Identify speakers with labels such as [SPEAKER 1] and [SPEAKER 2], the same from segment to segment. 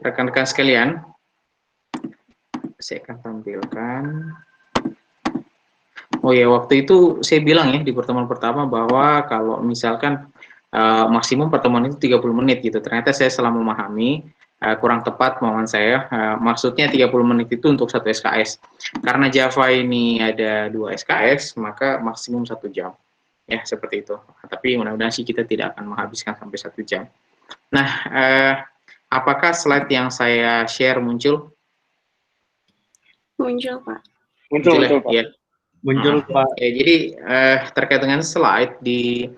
[SPEAKER 1] rekan-rekan sekalian, saya akan tampilkan. Oh ya, waktu itu saya bilang ya di pertemuan pertama bahwa kalau misalkan maksimum pertemuan itu 30 menit gitu. Ternyata saya setelah memahami kurang tepat pemahaman saya. Maksudnya 30 menit itu untuk satu SKS. Karena Java ini ada 2 SKS, maka maksimum 1 jam. Ya, seperti itu. Tapi mudah-mudahan sih kita tidak akan menghabiskan sampai 1 jam. Nah, apakah slide yang saya share muncul?
[SPEAKER 2] Muncul, Pak.
[SPEAKER 3] Muncul,
[SPEAKER 1] ya?
[SPEAKER 3] Pak.
[SPEAKER 1] Ya.
[SPEAKER 3] Muncul, Pak.
[SPEAKER 1] Ya, jadi terkait dengan slide di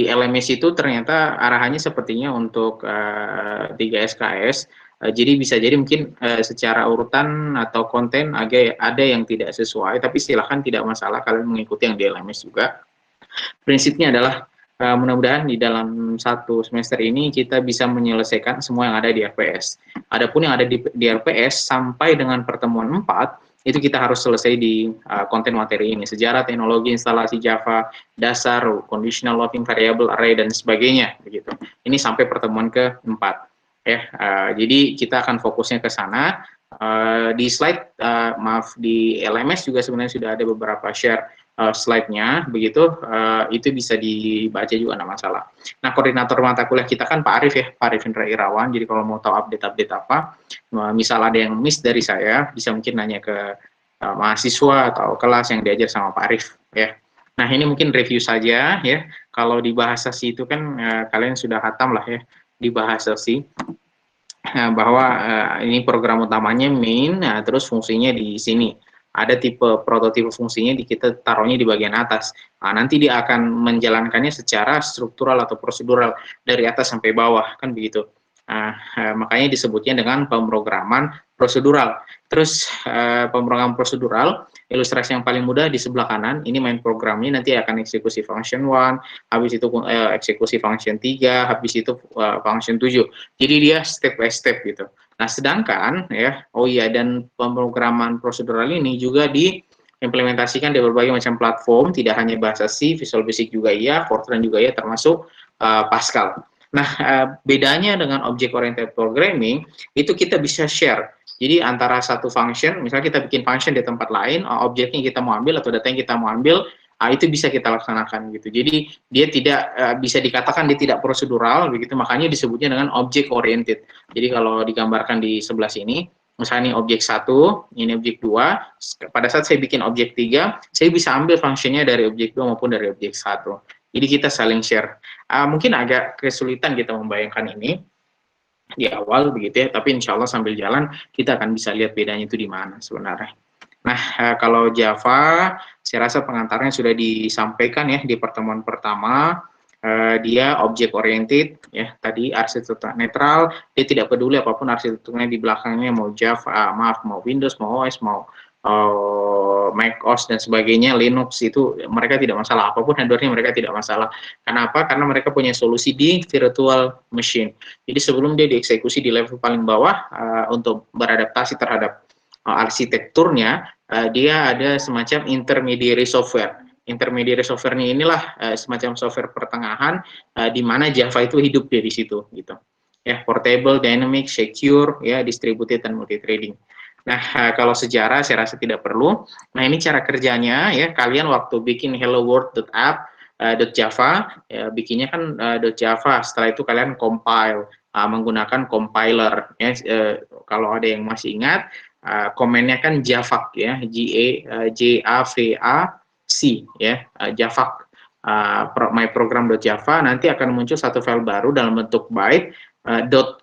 [SPEAKER 1] LMS itu ternyata arahannya sepertinya untuk 3 SKS. Jadi bisa jadi mungkin secara urutan atau konten ada yang tidak sesuai, tapi silahkan, tidak masalah kalian mengikuti yang di LMS juga. Prinsipnya adalah mudah-mudahan di dalam 1 semester ini kita bisa menyelesaikan semua yang ada di RPS. Adapun yang ada di RPS sampai dengan pertemuan 4 itu kita harus selesai di konten materi ini, sejarah teknologi instalasi Java, dasar, conditional looping variable array dan sebagainya begitu. Ini sampai pertemuan ke-4 ya. Jadi kita akan fokusnya ke sana. Di slide di LMS juga sebenarnya sudah ada beberapa share slide-nya begitu, itu bisa dibaca juga, enggak masalah. Nah, koordinator mata kuliah kita kan Pak Arif ya, Pak Arif Indra Irawan. Jadi kalau mau tahu update-update apa, misal ada yang miss dari saya, bisa mungkin nanya ke mahasiswa atau kelas yang diajar sama Pak Arif ya. Nah, ini mungkin review saja ya. Kalau di bahasa C itu kan kalian sudah hatam lah ya di bahasa C. Bahwa ini program utamanya main, terus fungsinya di sini. Ada tipe prototipe fungsinya kita taruhnya di bagian atas. Nanti dia akan menjalankannya secara struktural atau prosedural dari atas sampai bawah, kan begitu. Makanya disebutnya dengan pemrograman prosedural. Terus pemrograman prosedural, ilustrasi yang paling mudah di sebelah kanan, ini main programnya nanti akan eksekusi function 1, habis itu eksekusi function 3, habis itu function 7. Jadi dia step by step gitu. Nah, sedangkan ya, oh iya, dan pemrograman prosedural ini juga diimplementasikan di berbagai macam platform, tidak hanya bahasa C, Visual Basic juga iya, Fortran juga iya, termasuk Pascal. Nah, bedanya dengan object oriented programming itu kita bisa share. Jadi antara satu function, misalnya kita bikin function di tempat lain, objeknya kita mau ambil atau data yang kita mau ambil, itu bisa kita laksanakan gitu. Jadi dia tidak bisa dikatakan dia tidak prosedural begitu, makanya disebutnya dengan object oriented. Jadi kalau digambarkan di sebelah sini, misalnya ini objek 1, ini objek 2, pada saat saya bikin objek 3, saya bisa ambil fungsinya dari objek 2 maupun dari objek 1. Jadi kita saling share. Mungkin agak kesulitan kita membayangkan ini di awal begitu ya, tapi insya Allah sambil jalan kita akan bisa lihat bedanya itu di mana sebenarnya. Nah, kalau Java, saya rasa pengantarnya sudah disampaikan ya di pertemuan pertama. Dia object oriented ya, tadi arsitektur netral, dia tidak peduli apapun arsitekturnya di belakangnya, mau Java, mau Windows, mau OS, mau Mac OS dan sebagainya, Linux, itu mereka tidak masalah, apapun hardware-nya mereka tidak masalah. Kenapa? Karena mereka punya solusi di virtual machine. Jadi sebelum dia dieksekusi di level paling bawah untuk beradaptasi terhadap arsitekturnya, dia ada semacam intermediary software. Intermediary software-nya inilah semacam software pertengahan di mana Java itu hidup di situ gitu. Ya, portable, dynamic, secure, ya, distributed dan multi-threading. Nah, kalau sejarah saya rasa tidak perlu. Nah, ini cara kerjanya ya. Kalian waktu bikin hello world.app .java, ya, bikinnya kan .java. Setelah itu kalian compile menggunakan compiler. Ya, kalau ada yang masih ingat, komennya kan Javac ya, Javac ya, Javac. My program.java, nanti akan muncul satu file baru dalam bentuk byte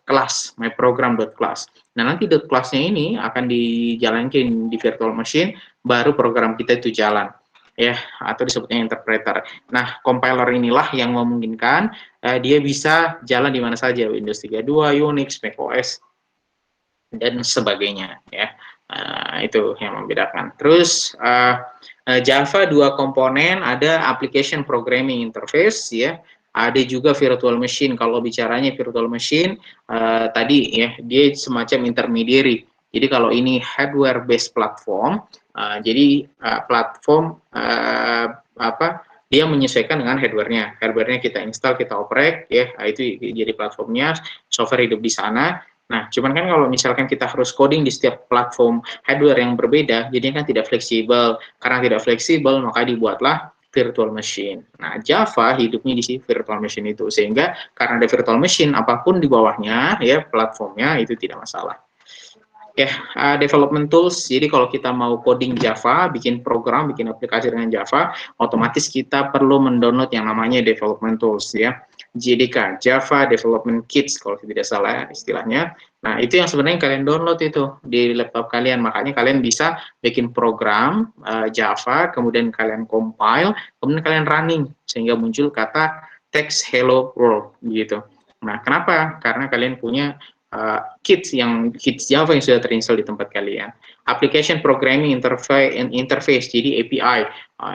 [SPEAKER 1] .class, my program.class. Nah, nanti .class-nya ini akan dijalankan di virtual machine, baru program kita itu jalan ya, atau disebutnya interpreter. Nah, compiler inilah yang memungkinkan dia bisa jalan di mana saja, Windows 32, Unix, macOS dan sebagainya ya. Itu yang membedakan. Terus Java 2 komponen, ada application programming interface ya, ada juga virtual machine. Kalau bicaranya virtual machine tadi ya, dia semacam intermediary. Jadi kalau ini hardware based platform, jadi platform dia menyesuaikan dengan hardware-nya. Hardware-nya kita install, kita oprek ya, itu jadi platformnya, software hidup di sana. Nah, cuman kan kalau misalkan kita harus coding di setiap platform hardware yang berbeda, jadinya kan tidak fleksibel. Karena tidak fleksibel, maka dibuatlah virtual machine. Nah, Java hidupnya di si virtual machine itu. Sehingga karena ada virtual machine, apapun di bawahnya, ya platformnya itu tidak masalah. Ya, development tools. Jadi kalau kita mau coding Java, bikin program, bikin aplikasi dengan Java, otomatis kita perlu mendownload yang namanya development tools ya. JDK, Java Development Kits kalau tidak salah istilahnya. Nah, itu yang sebenarnya kalian download itu di laptop kalian. Makanya kalian bisa bikin program Java, kemudian kalian compile, kemudian kalian running sehingga muncul kata text hello world gitu. Nah, kenapa? Karena kalian punya kits Java yang sudah terinstall di tempat kalian. Application Programming Interface, jadi API.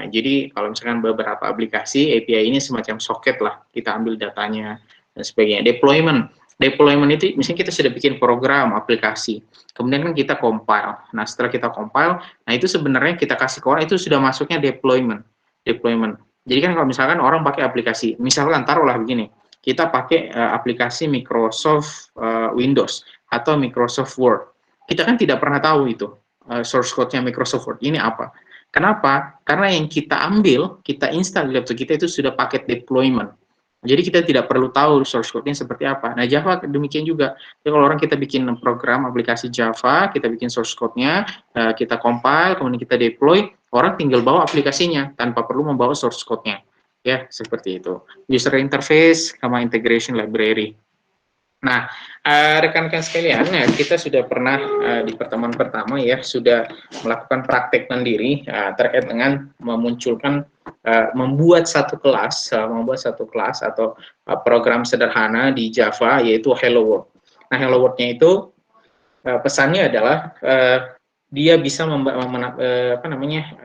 [SPEAKER 1] Jadi kalau misalkan beberapa aplikasi, API ini semacam socket lah, kita ambil datanya dan sebagainya. Deployment itu misalnya kita sudah bikin program aplikasi, kemudian kan kita compile. Nah, setelah kita compile, nah itu sebenarnya kita kasih ke orang, itu sudah masuknya deployment. Jadi kan kalau misalkan orang pakai aplikasi, misalkan taruhlah begini, kita pakai aplikasi Microsoft Windows atau Microsoft Word. Kita kan tidak pernah tahu itu source code-nya Microsoft Word ini apa. Kenapa? Karena yang kita ambil, kita install di laptop kita itu sudah paket deployment. Jadi kita tidak perlu tahu source code-nya seperti apa. Nah, Java demikian juga. Jadi kalau orang kita bikin program aplikasi Java, kita bikin source code-nya, kita compile, kemudian kita deploy, orang tinggal bawa aplikasinya tanpa perlu membawa source code-nya. Ya, seperti itu. User interface sama integration library. Nah, rekan-rekan sekalian, kita sudah pernah di pertemuan pertama ya sudah melakukan praktek mandiri terkait dengan memunculkan membuat satu kelas atau program sederhana di Java yaitu Hello World. Nah, Hello World-nya itu pesannya adalah dia bisa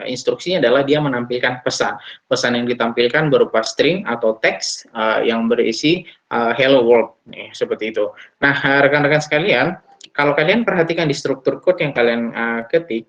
[SPEAKER 1] instruksinya adalah dia menampilkan pesan yang ditampilkan berupa string atau teks yang berisi hello world seperti itu. Nah, rekan-rekan sekalian, kalau kalian perhatikan di struktur code yang kalian ketik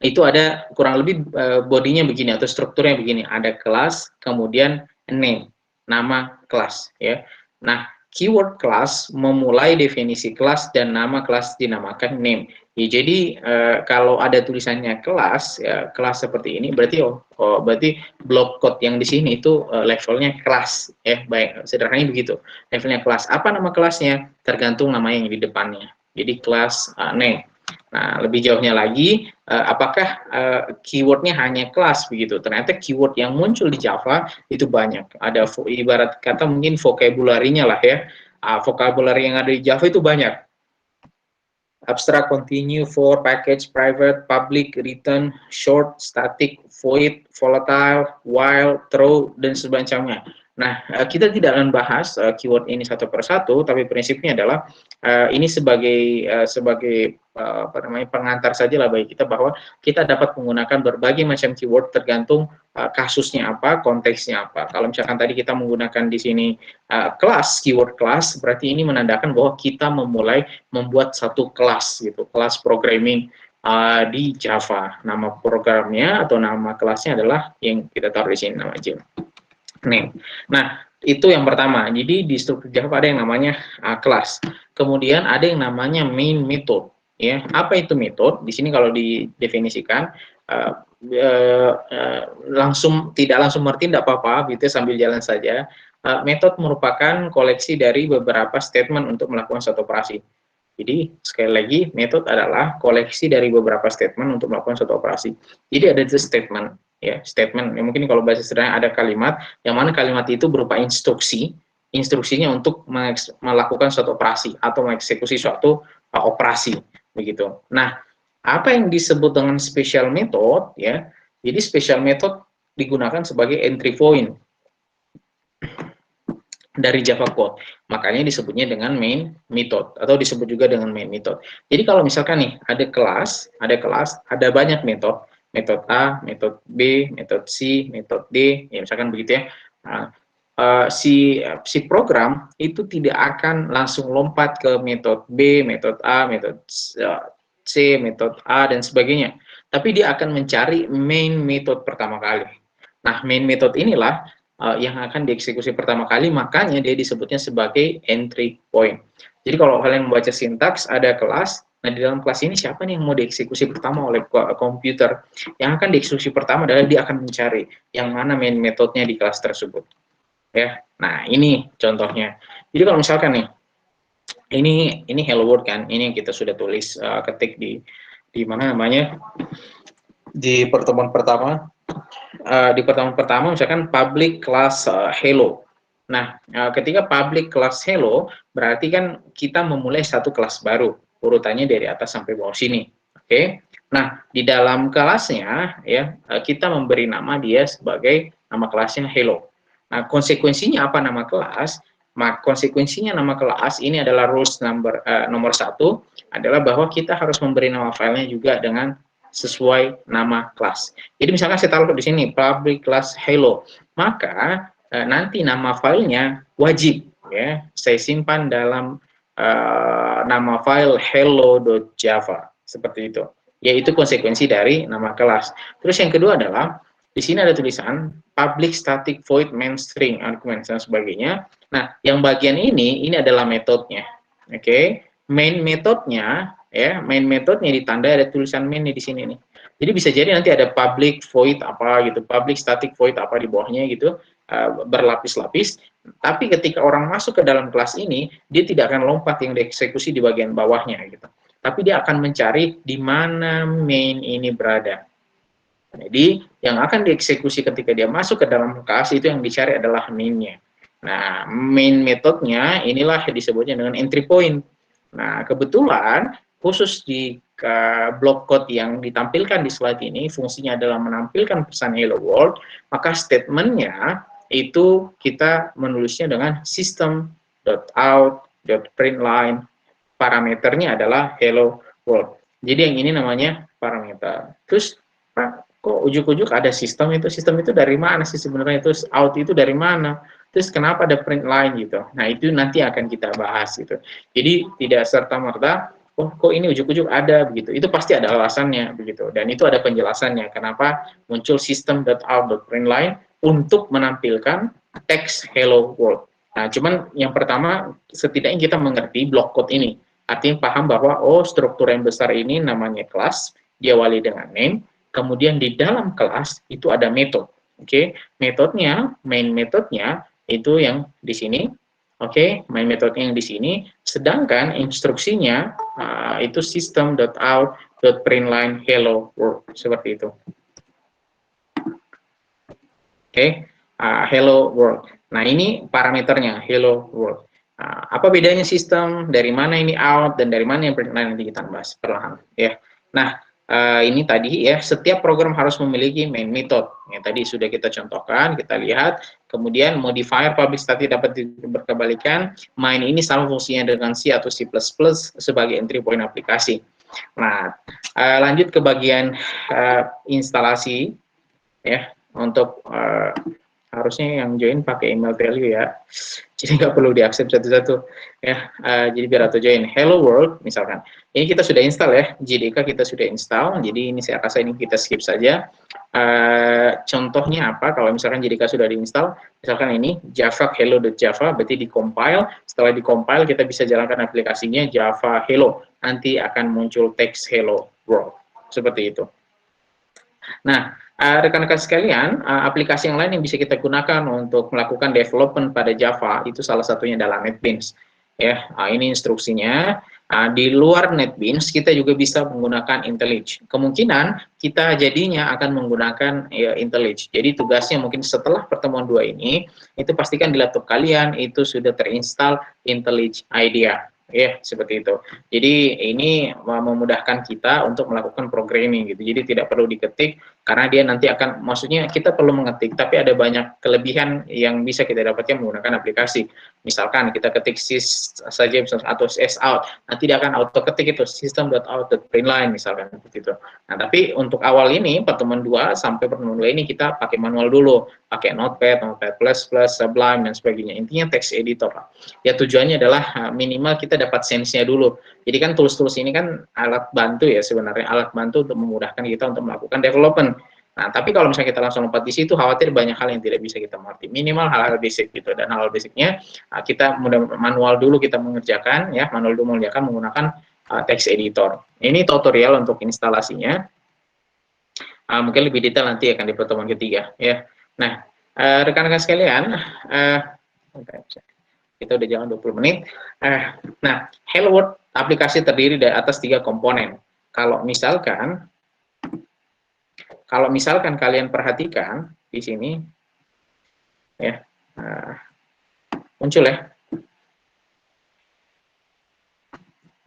[SPEAKER 1] itu ada kurang lebih bodinya begini atau strukturnya begini, ada kelas, kemudian name, nama kelas ya. Nah, keyword kelas memulai definisi kelas dan nama kelas dinamakan name. Ya, jadi kalau ada tulisannya kelas, ya, kelas seperti ini berarti berarti block code yang di sini itu levelnya kelas, ya baik sederhananya begitu. Levelnya kelas. Apa nama kelasnya? Tergantung nama yang di depannya. Jadi kelas name. Nah, lebih jauhnya lagi, apakah keywordnya hanya kelas begitu? Ternyata keyword yang muncul di Java itu banyak. Ada ibarat kata mungkin vocabulary-nya lah ya. Vocabulary yang ada di Java itu banyak. Abstract, continue, for, package, private, public, return, short, static, void, volatile, while, throw, dan semacamnya. Nah, kita tidak akan bahas keyword ini satu persatu, tapi prinsipnya adalah ini sebagai pengantar saja lah bagi kita bahwa kita dapat menggunakan berbagai macam keyword tergantung kasusnya apa, konteksnya apa. Kalau misalkan tadi kita menggunakan di sini kelas, keyword kelas, berarti ini menandakan bahwa kita memulai membuat satu kelas gitu, kelas programming di Java. Nama programnya atau nama kelasnya adalah yang kita taruh di sini nama aja. Name. Nah, itu yang pertama. Jadi di struktur Java ada yang namanya kelas. Kemudian ada yang namanya main method. Ya, apa itu method? Di sini kalau didefinisikan tidak langsung mengerti tidak apa-apa, gitu sambil jalan saja. Method merupakan koleksi dari beberapa statement untuk melakukan suatu operasi. Jadi sekali lagi method adalah koleksi dari beberapa statement untuk melakukan suatu operasi. Jadi ada statement. Ya, statement. Ya, mungkin kalau bahasa sederhana ada kalimat, yang mana kalimat itu berupa instruksinya untuk melakukan suatu operasi atau mengeksekusi suatu operasi, begitu. Nah, apa yang disebut dengan special method, ya? Jadi special method digunakan sebagai entry point dari Java code. Makanya disebutnya dengan main method atau disebut juga dengan main method. Jadi kalau misalkan nih ada kelas, ada banyak metode. Metode A, metode B, metode C, metode D, ya misalkan begitu ya. Nah, si program itu tidak akan langsung lompat ke metode B, metode A, metode C, metode A dan sebagainya. Tapi dia akan mencari main method pertama kali. Nah, main method inilah yang akan dieksekusi pertama kali, makanya dia disebutnya sebagai entry point. Jadi kalau kalian membaca sintaks, ada kelas, nah di dalam kelas ini siapa nih yang mau dieksekusi pertama oleh komputer? Yang akan dieksekusi pertama adalah dia akan mencari yang mana main metodenya di kelas tersebut. Ya, nah ini contohnya. Jadi kalau misalkan nih, ini hello world kan, ini yang kita sudah tulis ketik di mana namanya di pertemuan pertama. Di pertemuan pertama misalkan public class hello. Nah, ketika public class hello berarti kan kita memulai satu kelas baru, urutannya dari atas sampai bawah sini. Oke. Nah, di dalam kelasnya ya kita memberi nama dia sebagai nama kelasnya hello. Nah, konsekuensinya apa nama kelas? Konsekuensinya nama kelas ini adalah rules nomor 1 adalah bahwa kita harus memberi nama filenya juga dengan sesuai nama kelas. Jadi misalkan saya taruh di sini public class hello, maka nanti nama filenya wajib ya saya simpan dalam nama file hello.java seperti itu. Yaitu konsekuensi dari nama kelas. Terus yang kedua adalah di sini ada tulisan public static void main string argument dan sebagainya. Nah, yang bagian ini adalah metodenya. Oke, main metodenya ya, main metodenya ditandai ada tulisan main di sini nih. Jadi bisa jadi nanti ada public void apa gitu, public static void apa di bawahnya gitu, berlapis-lapis. Tapi ketika orang masuk ke dalam kelas ini, dia tidak akan lompat yang dieksekusi di bagian bawahnya gitu. Tapi dia akan mencari di mana main ini berada. Jadi yang akan dieksekusi ketika dia masuk ke dalam kelas itu yang dicari adalah main-nya. Nah, main metodenya inilah disebutnya dengan entry point. Nah, kebetulan khusus di block code yang ditampilkan di slide ini, fungsinya adalah menampilkan pesan hello world, maka statementnya itu kita menulisnya dengan system.out.println, parameternya adalah hello world. Jadi yang ini namanya parameter. Terus, Pak, kok ujuk-ujuk ada sistem itu dari mana sih sebenarnya, itu out itu dari mana? Terus kenapa ada print line gitu? Nah, itu nanti akan kita bahas gitu. Jadi tidak serta-merta, oh kok ini ujuk-ujuk ada begitu. Itu pasti ada alasannya begitu. Dan itu ada penjelasannya kenapa muncul system.out.println untuk menampilkan teks hello world. Nah, cuman yang pertama setidaknya kita mengerti block code ini. Artinya paham bahwa oh struktur yang besar ini namanya kelas, diawali dengan name, kemudian di dalam kelas itu ada metode. Oke, metodenya, main metodenya itu yang di sini. Oke, main metodenya yang di sini. Sedangkan instruksinya itu system.out.println hello world seperti itu. Oke, hello world. Nah, ini parameternya hello world. Apa bedanya sistem, dari mana ini out, dan dari mana yang println nanti kita bahas perlahan ya. Nah, ini tadi ya, setiap program harus memiliki main method. Yang tadi sudah kita contohkan, kita lihat. Kemudian modifier public static dapat berkebalikan. Main ini sama fungsinya dengan C atau C++ sebagai entry point aplikasi. Nah, lanjut ke bagian instalasi ya. Untuk harusnya yang join pakai email value ya, jadi nggak perlu diakses satu-satu ya. Jadi biar auto join hello world misalkan, ini kita sudah install ya, JDK kita sudah install, jadi ini saya rasa ini kita skip saja. Contohnya apa kalau misalkan JDK sudah diinstal, misalkan ini java hello.java, berarti di-compile, setelah di-compile kita bisa jalankan aplikasinya java hello, nanti akan muncul teks hello world seperti itu. Nah, rekan-rekan sekalian, aplikasi yang lain yang bisa kita gunakan untuk melakukan development pada Java itu salah satunya adalah NetBeans. Ya, ini instruksinya. Di luar NetBeans kita juga bisa menggunakan IntelliJ. Kemungkinan kita jadinya akan menggunakan IntelliJ. Jadi tugasnya mungkin setelah pertemuan 2 ini, itu pastikan di laptop kalian itu sudah terinstall IntelliJ IDEA. Ya, seperti itu. Jadi ini memudahkan kita untuk melakukan programming gitu. Jadi tidak perlu diketik karena dia nanti akan, maksudnya kita perlu mengetik, tapi ada banyak kelebihan yang bisa kita dapatkan menggunakan aplikasi. Misalkan kita ketik sys saja atau sout, nanti dia akan auto ketik itu system.out.println misalkan seperti itu. Nah, tapi untuk awal ini pertemuan 2 sampai pertemuan 2 ini kita pakai manual dulu, pakai Notepad, Sublime dan sebagainya. Intinya text editor. Ya tujuannya adalah minimal kita dapat sense-nya dulu. Jadi kan tools-tools ini kan alat bantu ya sebenarnya, alat bantu untuk memudahkan kita untuk melakukan development. Nah, tapi kalau misalnya kita langsung lompat di situ, khawatir banyak hal yang tidak bisa kita mengerti. Minimal hal-hal basic gitu. Dan hal basicnya kita manual dulu kita mengerjakan, ya, manual dulu mengerjakan menggunakan text editor. Ini tutorial untuk instalasinya. Mungkin lebih detail nanti akan di pertemuan ketiga, ya. Nah, rekan-rekan sekalian, kita udah jalan 20 menit. Nah, Hello World aplikasi terdiri dari atas 3 komponen. Kalau misalkan kalian perhatikan di sini, ya, muncul ya.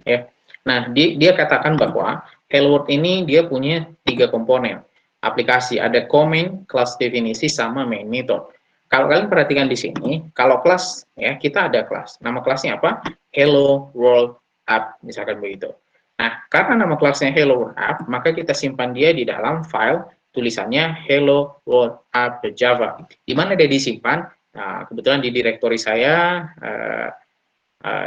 [SPEAKER 1] Ya. Nah, dia katakan bahwa Hello World ini dia punya 3 komponen aplikasi, ada comment, class definisi, sama main method. Kalau kalian perhatikan di sini, kalau kelas, ya, kita ada kelas. Nama kelasnya apa? Hello World App, misalkan begitu. Nah, karena nama kelasnya Hello World App, maka kita simpan dia di dalam file tulisannya Hello World App Java. Di mana dia disimpan? Nah, kebetulan di direktori saya,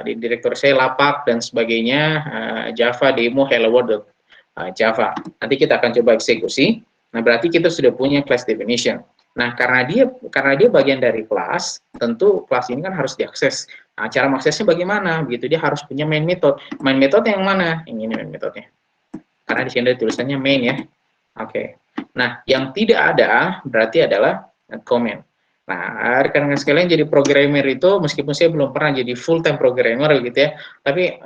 [SPEAKER 1] di direktur saya lapak dan sebagainya, Java demo hello world Java. Nanti kita akan coba eksekusi. Nah, berarti kita sudah punya class definition. Nah, karena dia bagian dari kelas, tentu kelas ini kan harus diakses. Nah, cara mengaksesnya bagaimana? Begitu, dia harus punya main method. Main method yang mana? Yang ini main methodnya. Karena di sini ada tulisannya main, ya. Oke. Nah, yang tidak ada berarti adalah comment. Nah, rekan-rekan sekalian, jadi programmer itu, meskipun saya belum pernah jadi full time programmer gitu ya, tapi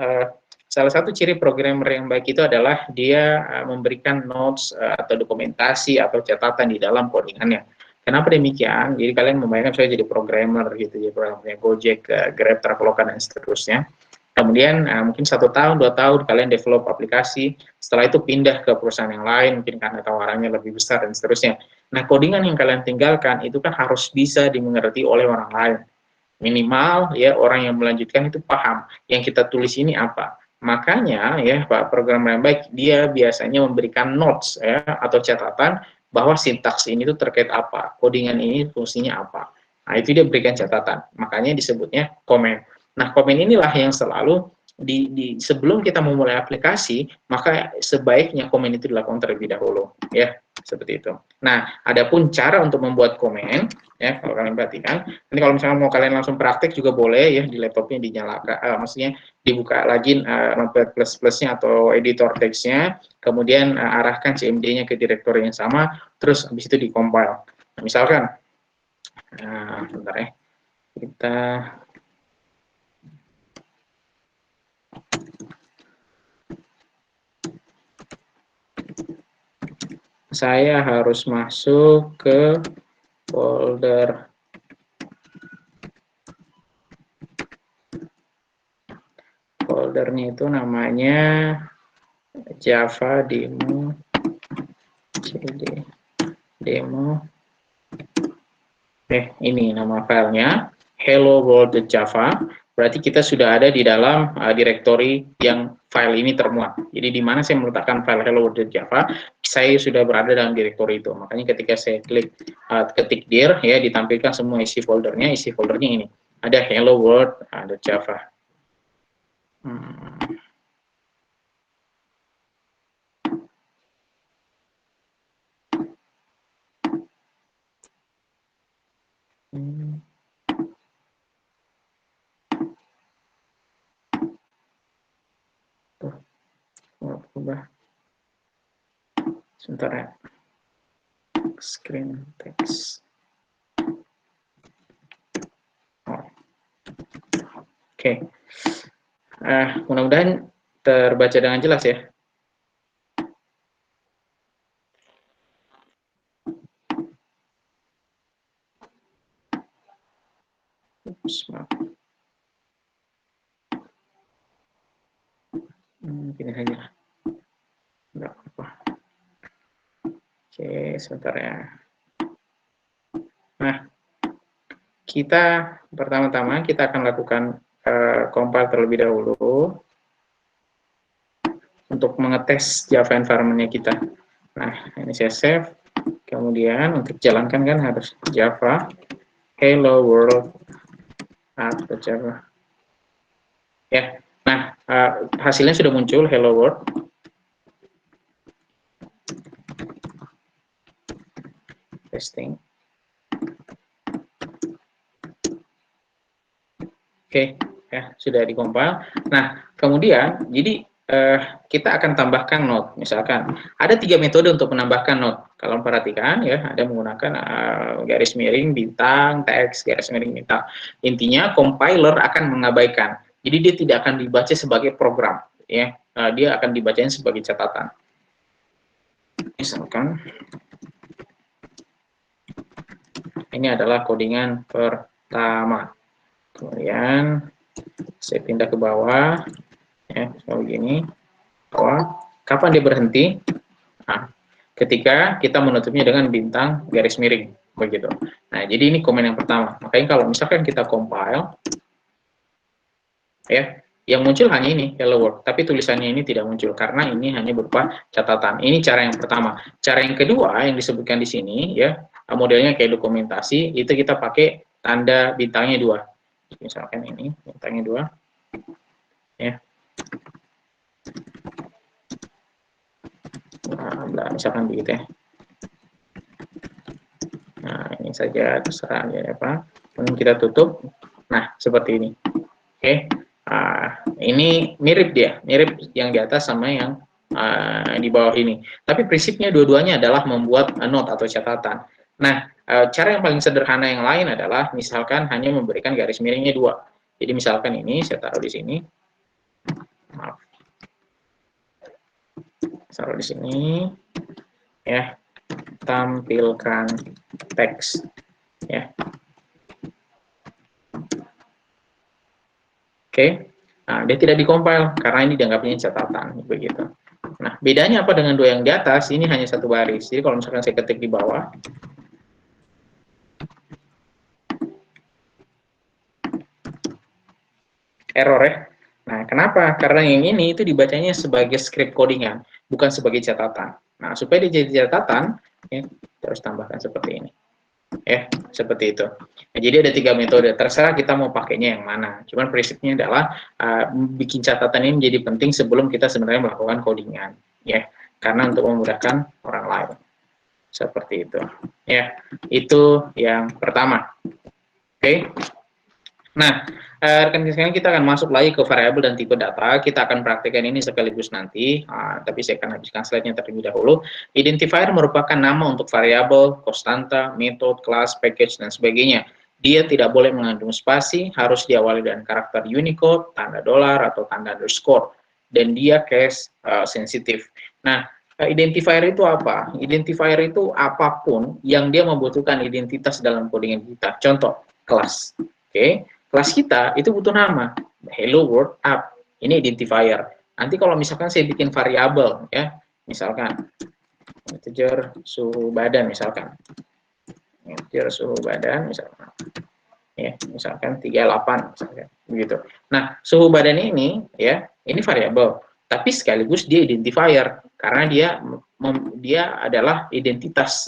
[SPEAKER 1] salah satu ciri programmer yang baik itu adalah dia memberikan notes atau dokumentasi atau catatan di dalam codingannya. Kenapa demikian? Jadi kalian membayangkan saya jadi programmer gitu, jadi programmernya Gojek, Grab, Traveloka, dan seterusnya. Kemudian mungkin 1 tahun, 2 tahun kalian develop aplikasi, setelah itu pindah ke perusahaan yang lain, mungkin karena tawarannya lebih besar dan seterusnya. Nah, codingan yang kalian tinggalkan itu kan harus bisa dimengerti oleh orang lain. Minimal ya orang yang melanjutkan itu paham yang kita tulis ini apa. Makanya ya Pak programmer yang baik dia biasanya memberikan notes ya atau catatan bahwa sintaks ini tuh terkait apa, codingan ini fungsinya apa. Nah, itu dia berikan catatan. Makanya disebutnya komen. Nah, komen inilah yang selalu sebelum kita memulai aplikasi, maka sebaiknya komen itu dilakukan terlebih dahulu, ya, seperti itu. Nah, adapun cara untuk membuat komen, ya, kalau kalian perhatikan, nanti kalau misalnya mau kalian langsung praktek juga boleh, ya, di laptopnya dinyalakan, maksudnya dibuka lagi Notepad++ plusnya atau editor teksnya, kemudian arahkan CMD-nya ke direktori yang sama, terus habis itu dikompil. Nah, misalkan, bentar ya, kita saya harus masuk ke foldernya itu namanya Java demo cd demo. Ini nama filenya Hello World Java. Berarti kita sudah ada di dalam direktori yang file ini termuat. Jadi di mana saya meletakkan file Hello World Java, saya sudah berada dalam direktori itu. Makanya ketika saya klik ketik dir, ya, ditampilkan semua isi foldernya. Isi foldernya ini ada Hello World Java. Sebentar ya. Screen text. Oke. Mudah-mudahan terbaca dengan jelas ya. Gini saja. Enggak apa. Oke, sebentar ya. Nah, kita pertama-tama kita akan lakukan compile terlebih dahulu untuk mengetes Java environment-nya kita. Nah, ini saya save. Kemudian untuk jalankan kan harus Java Hello World App Java. Ya, nah hasilnya sudah muncul Hello World. testing. Oke, ya sudah dikompil. Nah, kemudian jadi kita akan tambahkan node. Misalkan ada 3 metode untuk menambahkan node. Kalau perhatikan ya, ada menggunakan garis miring bintang, teks, garis miring bintang. Intinya compiler akan mengabaikan. Jadi dia tidak akan dibaca sebagai program, ya. Dia akan dibacanya sebagai catatan. Misalkan ini adalah codingan pertama. Kemudian saya pindah ke bawah, ya, seperti begini. Bawah. Kapan dia berhenti? Nah, ketika kita menutupnya dengan bintang garis miring, begitu. Nah, jadi ini komen yang pertama. Makanya kalau misalkan kita compile, ya, yang muncul hanya ini hello world, tapi tulisannya ini tidak muncul karena ini hanya berupa catatan. Ini cara yang pertama. Cara yang kedua yang disebutkan di sini, ya, modelnya kayak dokumentasi, itu kita pakai tanda bintangnya 2. Misalkan ini bintangnya 2, ya. Nah, misalkan begitu ya. Nah, ini saja terserah ya apa. Kemudian kita tutup. Nah, seperti ini. Oke. Ini mirip dia, mirip yang di atas sama yang di bawah ini. Tapi prinsipnya dua-duanya adalah membuat note atau catatan. Nah, cara yang paling sederhana yang lain adalah misalkan hanya memberikan garis miringnya 2. Jadi misalkan ini saya taruh di sini. Maaf. Taruh di sini. Ya. Tampilkan teks. Ya. Oke. Nah, dia tidak dikompil karena ini dianggapnya catatan begitu. Nah, bedanya apa dengan 2 yang di atas? Ini hanya 1 baris. Jadi kalau misalkan saya ketik di bawah, error ya. Nah, kenapa? Karena yang ini itu dibacanya sebagai script codingan, bukan sebagai catatan. Nah, supaya dia jadi catatan, ya, terus tambahkan seperti ini. Ya, seperti itu. Nah, jadi ada 3 metode, terserah kita mau pakainya yang mana. Cuman prinsipnya adalah bikin catatan ini menjadi penting sebelum kita sebenarnya melakukan codingan, ya. Karena untuk memudahkan orang lain. Seperti itu. Ya, itu yang pertama. Oke. Nah, rekan sekalian, kita akan masuk lagi ke variabel dan tipe data. Kita akan praktikkan ini sekaligus nanti, tapi saya akan habiskan slide-nya terlebih dahulu. Identifier merupakan nama untuk variabel, konstanta, metode, kelas, package, dan sebagainya. Dia tidak boleh mengandung spasi, harus diawali dengan karakter Unicode, tanda dolar, atau tanda underscore. Dan dia case sensitif. Nah, identifier itu apa? Identifier itu apapun yang dia membutuhkan identitas dalam codingan kita. Contoh, kelas. Oke. Kelas kita itu butuh nama, hello world app, ini identifier. Nanti kalau misalkan saya bikin variabel, ya, misalkan integer suhu badan, misalkan integer suhu badan, misalkan, ya, misalkan 38, misalkan, begitu. Nah, suhu badan ini, ya, ini variabel, tapi sekaligus dia identifier karena dia adalah identitas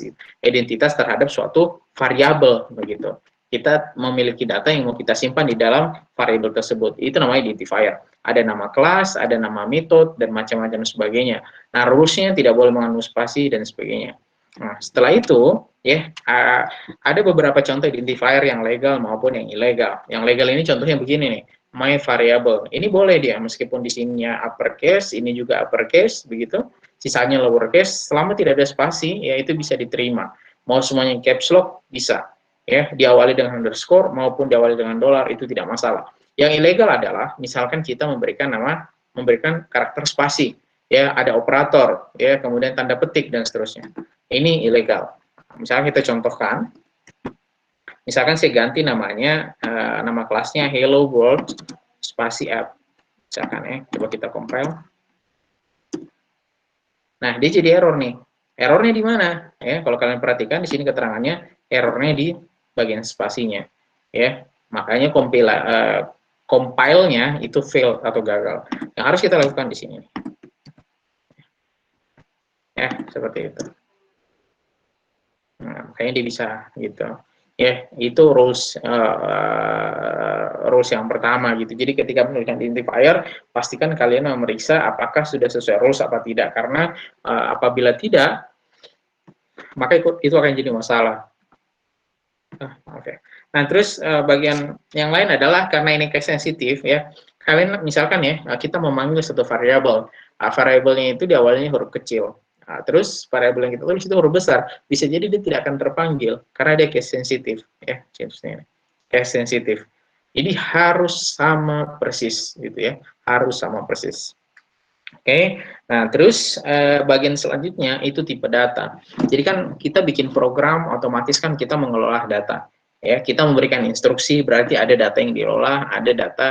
[SPEAKER 1] terhadap suatu variabel, begitu. Kita memiliki data yang mau kita simpan di dalam variabel tersebut. Itu namanya identifier. Ada nama kelas, ada nama metode, dan macam-macam sebagainya. Nah, rules-nya tidak boleh mengandung spasi dan sebagainya. Nah, setelah itu, ya, ada beberapa contoh identifier yang legal maupun yang ilegal. Yang legal ini contohnya begini nih, my variable. Ini boleh dia, meskipun di sininya uppercase, ini juga uppercase, begitu. Sisanya lowercase, selama tidak ada spasi, ya itu bisa diterima. Mau semuanya caps lock, bisa. Ya, diawali dengan underscore maupun diawali dengan dolar, itu tidak masalah. Yang ilegal adalah misalkan kita memberikan karakter spasi, ya, ada operator, ya, kemudian tanda petik dan seterusnya. Ini ilegal. Misalkan kita contohkan, misalkan saya ganti namanya, nama kelasnya hello world spasi app, misalkan, ya, coba kita compile. Nah, dia jadi error nih. Errornya di mana? Ya, kalau kalian perhatikan di sini keterangannya errornya di bagian spasinya, ya, makanya compile-nya itu fail atau gagal. Yang harus kita lakukan di sini, ya, seperti itu. Nah, makanya dia bisa gitu, ya, itu rules yang pertama gitu. Jadi ketika menuliskan identifier, pastikan kalian memeriksa apakah sudah sesuai rules apa tidak, karena apabila tidak, maka itu akan jadi masalah. Oke. Nah, terus bagian yang lain adalah karena ini case sensitif ya. Kalian misalkan ya, kita memanggil satu variabel. Variabelnya itu di awalnya huruf kecil. Terus variabel yang kita tulis itu huruf besar. Bisa jadi dia tidak akan terpanggil karena dia case sensitif ya, contohnya. Case sensitif. Jadi harus sama persis gitu ya. Harus sama persis. Oke, nah terus bagian selanjutnya itu tipe data. Jadi kan kita bikin program otomatis kan kita mengelola data. Ya, kita memberikan instruksi berarti ada data yang diolah, ada data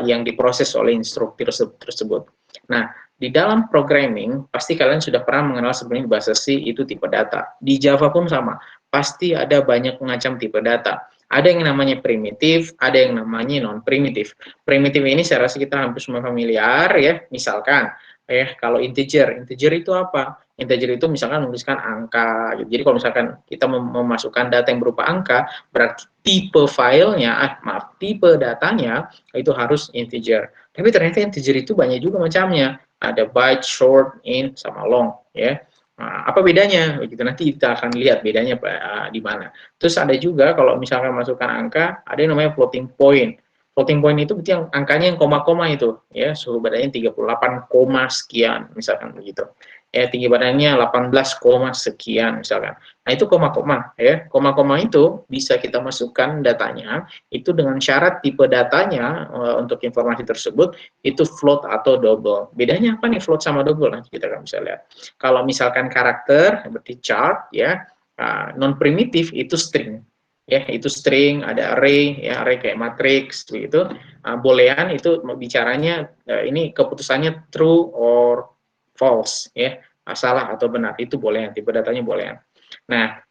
[SPEAKER 1] yang diproses oleh instruksi tersebut. Nah, di dalam programming pasti kalian sudah pernah mengenal sebenarnya bahasa C itu tipe data. Di Java pun sama, pasti ada banyak macam tipe data. Ada yang namanya primitif, ada yang namanya non-primitif. Primitif ini saya rasa kita hampir semua familiar ya. Misalkan kalau integer itu apa? Integer itu misalkan menuliskan angka. Jadi kalau misalkan kita memasukkan data yang berupa angka, berarti tipe filenya, tipe datanya itu harus integer. Tapi ternyata integer itu banyak juga macamnya. Ada byte, short, int, sama long ya. Nah, apa bedanya? Begitu nanti kita akan lihat bedanya di mana. Terus ada juga kalau misalkan masukkan angka, ada yang namanya floating point. Floating point itu berarti yang angkanya yang koma-koma itu, ya suhu badannya 38, sekian, misalkan begitu. Ya tinggi badannya 18, sekian misalkan. Nah itu koma-koma, ya koma-koma itu bisa kita masukkan datanya itu dengan syarat tipe datanya untuk informasi tersebut itu float atau double. Bedanya apa nih float sama double? Nanti kita akan bisa lihat. Kalau misalkan karakter seperti chart, ya non primitif itu string, ya itu string, ada array, ya array kayak matrix begitu. Boolean itu bicaranya ini keputusannya true or false, ya salah atau benar, itu boolean, tipe datanya boolean. Nah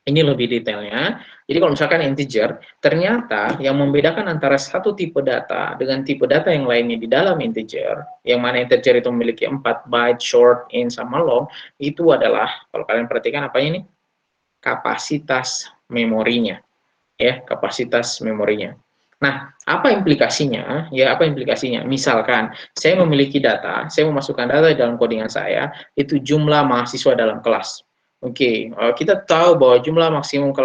[SPEAKER 1] ini lebih detailnya. Jadi kalau misalkan integer, ternyata yang membedakan antara satu tipe data dengan tipe data yang lainnya di dalam integer, yang mana integer itu memiliki 4 byte, short, int, sama long, itu adalah, kalau kalian perhatikan apa ini? Kapasitas memorinya. Ya, kapasitas memorinya. Nah, apa implikasinya? Ya, apa implikasinya? Misalkan saya memiliki data, saya memasukkan data dalam codingan saya, itu jumlah mahasiswa dalam kelas. Oke, kita tahu bahwa jumlah maksimum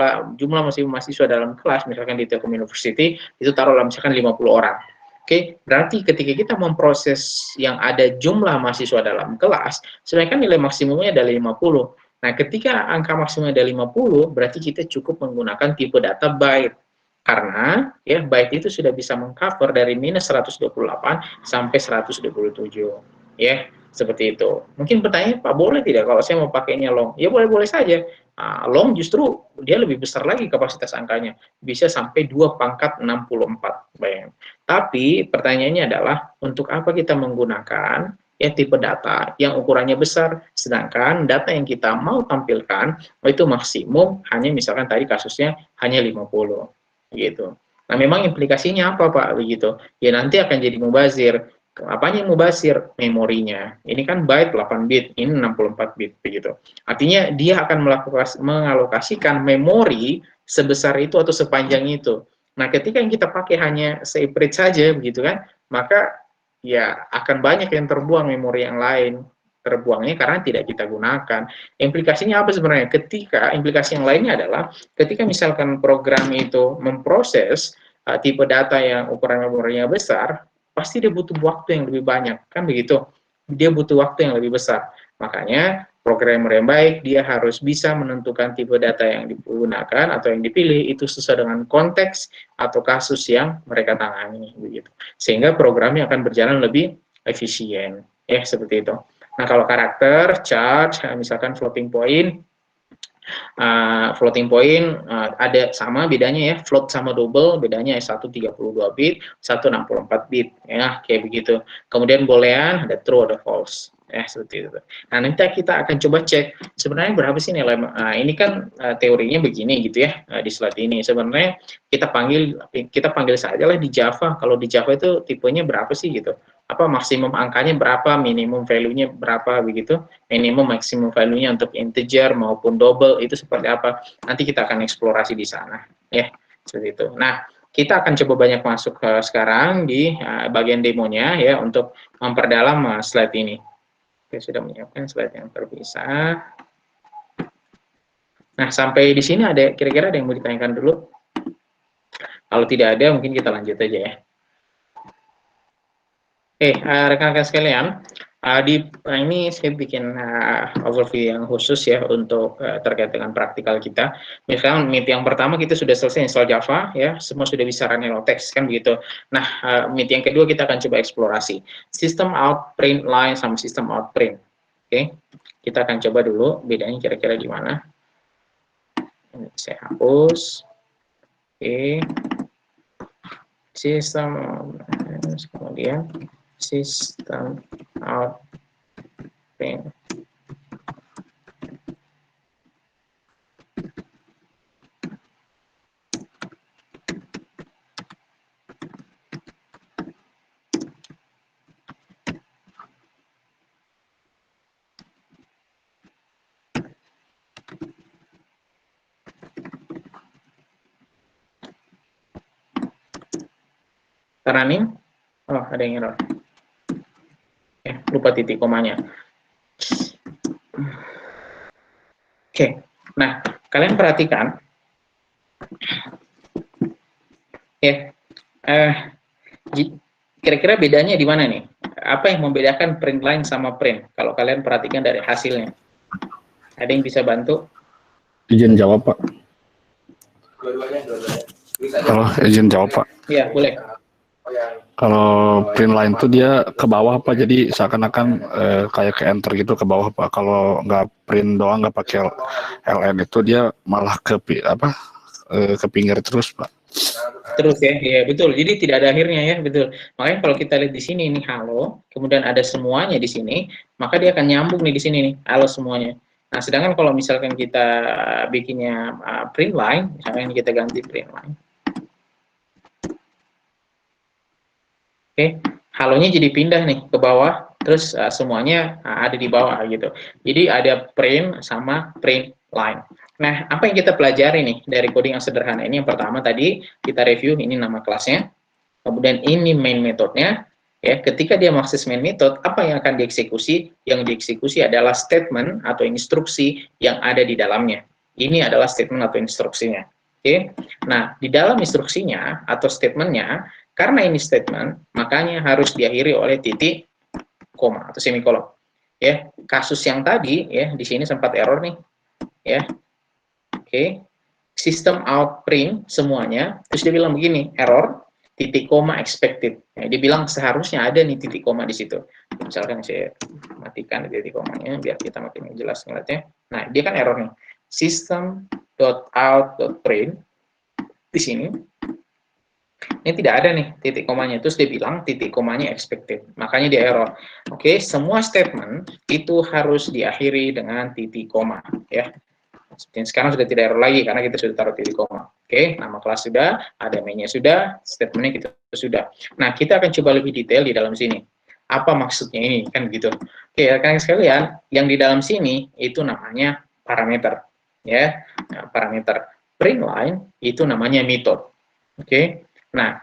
[SPEAKER 1] mahasiswa dalam kelas, misalkan di Telkom University, itu taruhlah misalkan 50 orang. Oke, berarti ketika kita memproses yang ada jumlah mahasiswa dalam kelas, sebenarnya kan nilai maksimumnya adalah 50. Nah, ketika angka maksimumnya ada 50, berarti kita cukup menggunakan tipe data byte. Karena ya byte itu sudah bisa mengcover dari minus 128 sampai 127. Ya, seperti itu. Mungkin pertanyaan, Pak, boleh tidak kalau saya mau pakainya long? Ya boleh-boleh saja. Long justru dia lebih besar lagi kapasitas angkanya. Bisa sampai 2 pangkat 64. Bayang. Tapi pertanyaannya adalah, untuk apa kita menggunakan ya tipe data yang ukurannya besar, sedangkan data yang kita mau tampilkan itu maksimum hanya misalkan tadi kasusnya hanya 50 gitu. Nah, memang implikasinya apa Pak begitu? Ya nanti akan jadi mubazir. Apanya yang mubazir? Memorinya. Ini kan byte 8 bit, ini 64 bit begitu. Artinya dia akan mengalokasikan memori sebesar itu atau sepanjang itu. Nah, ketika yang kita pakai hanya separate saja begitu kan, maka ya akan banyak yang terbuang memori yang lain, terbuangnya karena tidak kita gunakan. Implikasinya apa sebenarnya? Implikasi yang lainnya adalah ketika misalkan program itu memproses tipe data yang ukuran memorinya besar, pasti dia butuh waktu yang lebih banyak, kan begitu? Dia butuh waktu yang lebih besar. Makanya programmer yang baik dia harus bisa menentukan tipe data yang digunakan atau yang dipilih itu sesuai dengan konteks atau kasus yang mereka tangani begitu. Sehingga programnya akan berjalan lebih efisien. Ya, seperti itu. Nah, kalau karakter, chart, misalkan floating point, ada sama bedanya ya, float sama double bedanya satu 32 bit, satu 64 bit ya, kayak begitu. Kemudian boolean ada true ada false ya, seperti itu. Nah, nanti kita akan coba cek sebenarnya berapa sih nilai ini kan teorinya begini gitu ya, di slide ini. Sebenarnya kita panggil saja lah di Java. Kalau di Java itu tipenya berapa sih gitu? Apa maksimum angkanya berapa, minimum value-nya berapa begitu? Minimum maksimum value-nya untuk integer maupun double itu seperti apa, nanti kita akan eksplorasi di sana ya, seperti itu. Nah, kita akan coba banyak masuk sekarang di bagian demonya ya untuk memperdalam slide ini. Saya sudah menyiapkan slide yang terpisah. Nah, sampai di sini kira-kira ada yang mau ditanyakan dulu? Kalau tidak ada, mungkin kita lanjut aja ya. Rekan-rekan sekalian, ini saya bikin overview yang khusus ya untuk terkait dengan praktikal kita. Misalkan meet yang pertama kita sudah selesai install Java ya, semua sudah bisa run hello text kan begitu. Nah, meet yang kedua kita akan coba eksplorasi sistem out print line sama sistem out print. Oke, kita akan coba dulu bedanya kira-kira gimana. Ini saya hapus. Oke, sistem kemudian sistem out print. Running, oh ada yang error. Lupa titik komanya. Oke, nah kalian perhatikan ya, kira-kira bedanya di mana nih? Apa yang membedakan print line sama print? Kalau kalian perhatikan dari hasilnya, ada yang bisa bantu?
[SPEAKER 2] Izin jawab, Pak. Kalau izin jawab, Pak.
[SPEAKER 1] Iya, boleh.
[SPEAKER 2] Kalau print line itu dia ke bawah, Pak. Jadi seakan-akan kayak ke enter gitu ke bawah, Pak. Kalau nggak print doang, nggak pakai LN itu dia malah ke pinggir terus, Pak.
[SPEAKER 1] Terus ya, ya betul. Jadi tidak ada akhirnya ya, betul. Makanya kalau kita lihat di sini ini halo, kemudian ada semuanya di sini, maka dia akan nyambung nih di sini nih, halo semuanya. Nah, sedangkan kalau misalkan kita bikinnya print line, misalkan kita ganti print line. Oke, halonya jadi pindah nih ke bawah, terus semuanya ada di bawah gitu. Jadi ada print sama print line. Nah, apa yang kita pelajari nih dari coding yang sederhana ini? Yang pertama tadi kita review ini nama kelasnya, kemudian ini main metodenya. Ya, ketika dia mengakses main method, apa yang akan dieksekusi? Yang dieksekusi adalah statement atau instruksi yang ada di dalamnya. Ini adalah statement atau instruksinya. Oke, nah di dalam instruksinya atau statementnya, karena ini statement, makanya harus diakhiri oleh titik koma atau semikolon. Ya, kasus yang tadi ya di sini sempat error nih, ya. Oke, sistem out print semuanya, terus dia bilang begini, error, titik koma expected. Ya, dia bilang seharusnya ada nih titik koma di situ. Misalkan saya matikan titik komanya biar kita makin jelas ngeliatnya. Nah, dia kan error nih. System.out.print di sini. Ini tidak ada nih titik komanya. Terus dia bilang titik komanya expected. Makanya dia error. Oke, semua statement itu harus diakhiri dengan titik koma, ya. Sekarang sudah tidak error lagi karena kita sudah taruh titik koma. Oke, nama kelas sudah, ada mainnya sudah, statementnya kita sudah. Nah, kita akan coba lebih detail di dalam sini. Apa maksudnya ini? Kan gitu. Oke, rekan sekalian, yang di dalam sini itu namanya parameter. Ya, nah, parameter. Print line itu namanya method. Oke, nah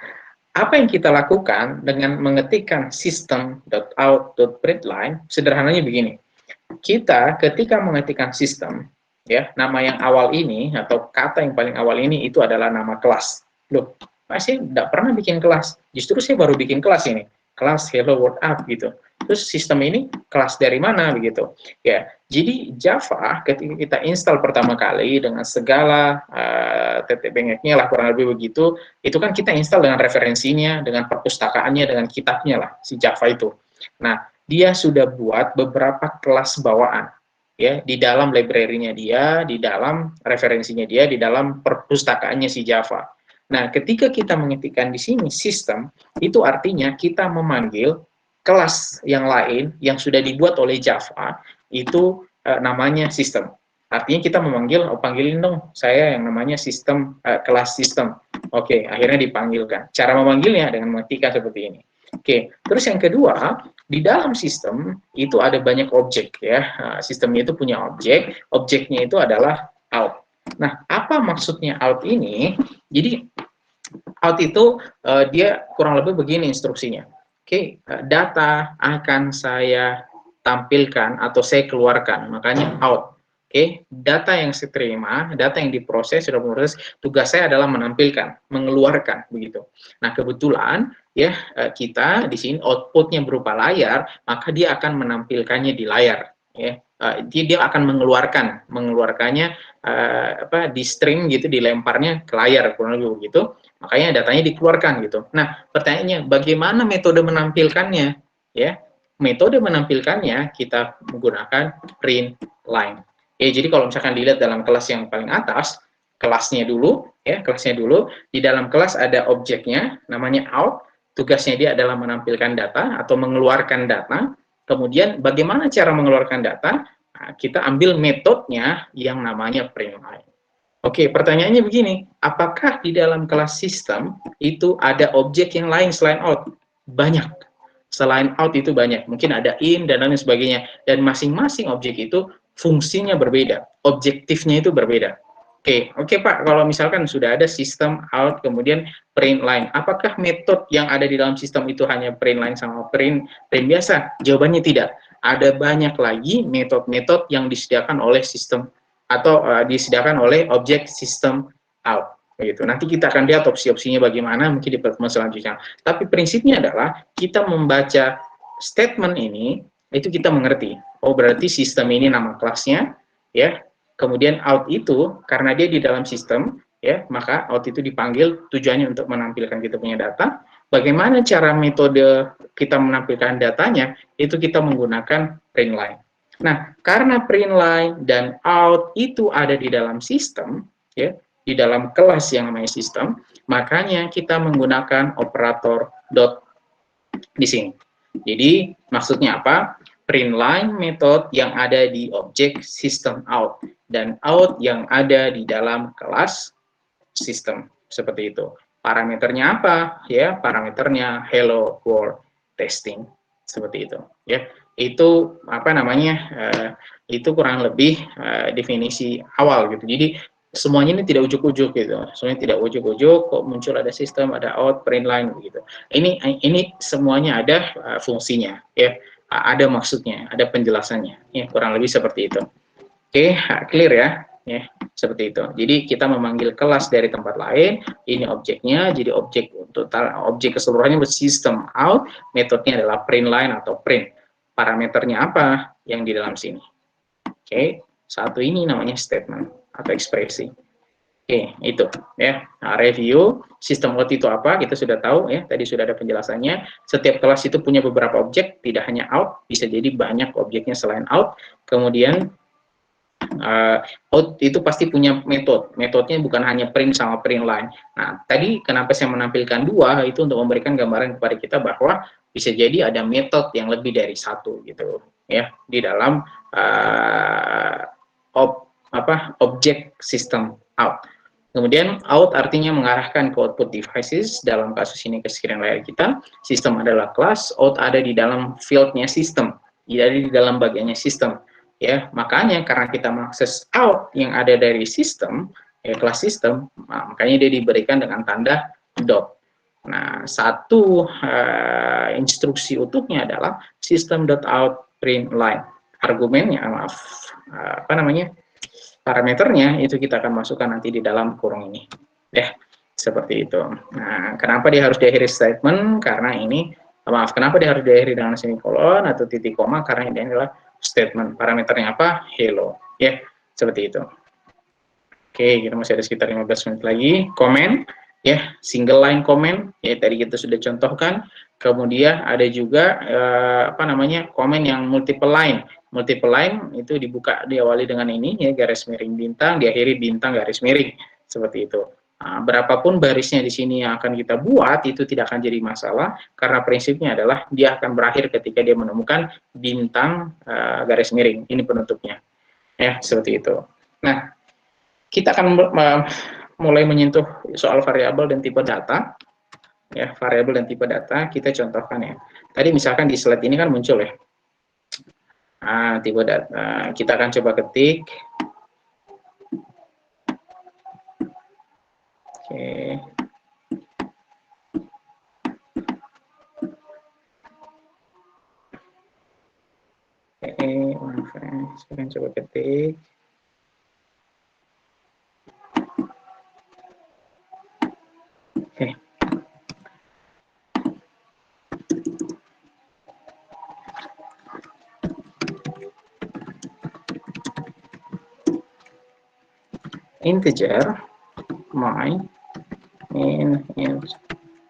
[SPEAKER 1] apa yang kita lakukan dengan mengetikkan system.out.println, sederhananya begini. Kita ketika mengetikkan sistem, ya, nama yang awal ini atau kata yang paling awal ini itu adalah nama kelas. Loh, saya tidak pernah bikin kelas. Justru saya baru bikin kelas ini. Kelas hello world up gitu. Terus sistem ini kelas dari mana begitu? Ya, jadi Java ketika kita install pertama kali dengan segala tetek bengeknya lah kurang lebih begitu, itu kan kita install dengan referensinya, dengan perpustakaannya, dengan kitabnya lah si Java itu. Nah, dia sudah buat beberapa kelas bawaan ya di dalam library-nya dia, di dalam referensinya dia, di dalam perpustakaannya si Java. Nah, ketika kita mengetikkan di sini sistem, itu artinya kita memanggil kelas yang lain yang sudah dibuat oleh Java, itu namanya sistem. Artinya kita memanggil, oh panggilin dong saya yang namanya sistem, kelas sistem. Oke, akhirnya dipanggilkan. Cara memanggilnya dengan mengetikkan seperti ini. Oke, terus yang kedua, di dalam sistem itu ada banyak objek ya. Sistemnya itu punya objek, objeknya itu adalah out. Nah, apa maksudnya out ini? Jadi out itu dia kurang lebih begini instruksinya. Oke, data akan saya tampilkan atau saya keluarkan, makanya out. Oke, data yang saya terima, data yang diproses, sudah proses, tugas saya adalah menampilkan, mengeluarkan, begitu. Nah, kebetulan ya kita di sini outputnya berupa layar, maka dia akan menampilkannya di layar. Ya, dia akan mengeluarkannya di stream gitu, dilemparnya ke layar, kurang lebih begitu. Makanya datanya dikeluarkan gitu. Nah, pertanyaannya, bagaimana metode menampilkannya? Ya, metode menampilkannya kita menggunakan print line. Ya, jadi kalau misalkan dilihat dalam kelas yang paling atas, kelasnya dulu, di dalam kelas ada objeknya, namanya out, tugasnya dia adalah menampilkan data atau mengeluarkan data, kemudian bagaimana cara mengeluarkan data, nah, kita ambil metodenya yang namanya print line. Oke, pertanyaannya begini, apakah di dalam kelas sistem itu ada objek yang lain selain out? Banyak. Selain out itu banyak, mungkin ada in dan lain sebagainya, dan masing-masing objek itu fungsinya berbeda, objektifnya itu berbeda. Oke Pak, kalau misalkan sudah ada sistem out kemudian print line, apakah metode yang ada di dalam sistem itu hanya print line sama print biasa? Jawabannya tidak. Ada banyak lagi metode-metode yang disediakan oleh sistem atau disediakan oleh objek sistem out. Begitu. Nanti kita akan lihat opsi-opsinya bagaimana mungkin di pertemuan selanjutnya. Tapi prinsipnya adalah kita membaca statement ini itu kita mengerti. Oh, berarti sistem ini nama kelasnya, ya. Kemudian out itu karena dia di dalam sistem, ya, maka out itu dipanggil tujuannya untuk menampilkan kita punya data. Bagaimana cara metode kita menampilkan datanya? Itu kita menggunakan print line. Nah, karena print line dan out itu ada di dalam sistem, ya, di dalam kelas yang namanya sistem, makanya kita menggunakan operator dot di sini. Jadi maksudnya apa? Print line method yang ada di objek system out dan out yang ada di dalam kelas sistem, seperti itu. Parameternya apa? Ya, parameternya hello world testing, seperti itu. Ya, itu apa namanya? Itu kurang lebih definisi awal gitu. Jadi semuanya ini tidak ujuk-ujuk gitu, semuanya tidak ujuk-ujuk, kok muncul ada sistem, ada out, print line begitu. Ini semuanya ada fungsinya, ya, ada maksudnya, ada penjelasannya, ya, kurang lebih seperti itu. Oke, clear ya, seperti itu. Jadi kita memanggil kelas dari tempat lain, ini objeknya, jadi objek total, objek keseluruhannya bersistem out, metodenya adalah print line atau print. Parameternya apa yang di dalam sini? Oke, satu ini namanya statement atau ekspresi. Oke, itu ya. Nah, review sistem out itu apa? Kita sudah tahu ya. Tadi sudah ada penjelasannya. Setiap kelas itu punya beberapa objek, tidak hanya out, bisa jadi banyak objeknya selain out. Kemudian out itu pasti punya metode. Metodenya bukan hanya print sama print line. Nah, tadi kenapa saya menampilkan dua itu untuk memberikan gambaran kepada kita bahwa bisa jadi ada metode yang lebih dari satu gitu ya di dalam objek sistem out. Kemudian out artinya mengarahkan ke output devices, dalam kasus ini ke screen layar kita. Sistem adalah kelas, out ada di dalam fieldnya sistem, jadi di dalam bagiannya sistem. Ya, makanya karena kita mengakses out yang ada dari sistem, ya, kelas sistem, nah, makanya dia diberikan dengan tanda dot. Nah, satu instruksi utuhnya adalah system.out print line. Argumennya, apa namanya? Parameternya itu kita akan masukkan nanti di dalam kurung ini. Ya, seperti itu. Nah, kenapa dia harus diakhiri statement? Karena ini, kenapa dia harus diakhiri dengan semikolon atau titik koma? Karena ini adalah statement. Parameternya apa? Hello. Ya, seperti itu. Oke, kita masih ada sekitar 15 menit lagi. Komen, ya, single line comment, ya tadi kita sudah contohkan. Kemudian ada juga komen yang multiple line. Multiple line itu dibuka, diawali dengan ini ya, garis miring bintang, diakhiri bintang garis miring, seperti itu. Nah, berapapun barisnya di sini yang akan kita buat itu tidak akan jadi masalah karena prinsipnya adalah dia akan berakhir ketika dia menemukan bintang garis miring. Ini penutupnya. Ya, seperti itu. Nah, kita akan mulai menyentuh soal variabel dan tipe data. Ya, variabel dan tipe data kita contohkan ya. Tadi misalkan di slide ini kan muncul ya. Tipe data kita akan coba ketik. Oke. Oke, saya akan coba ketik. integer my min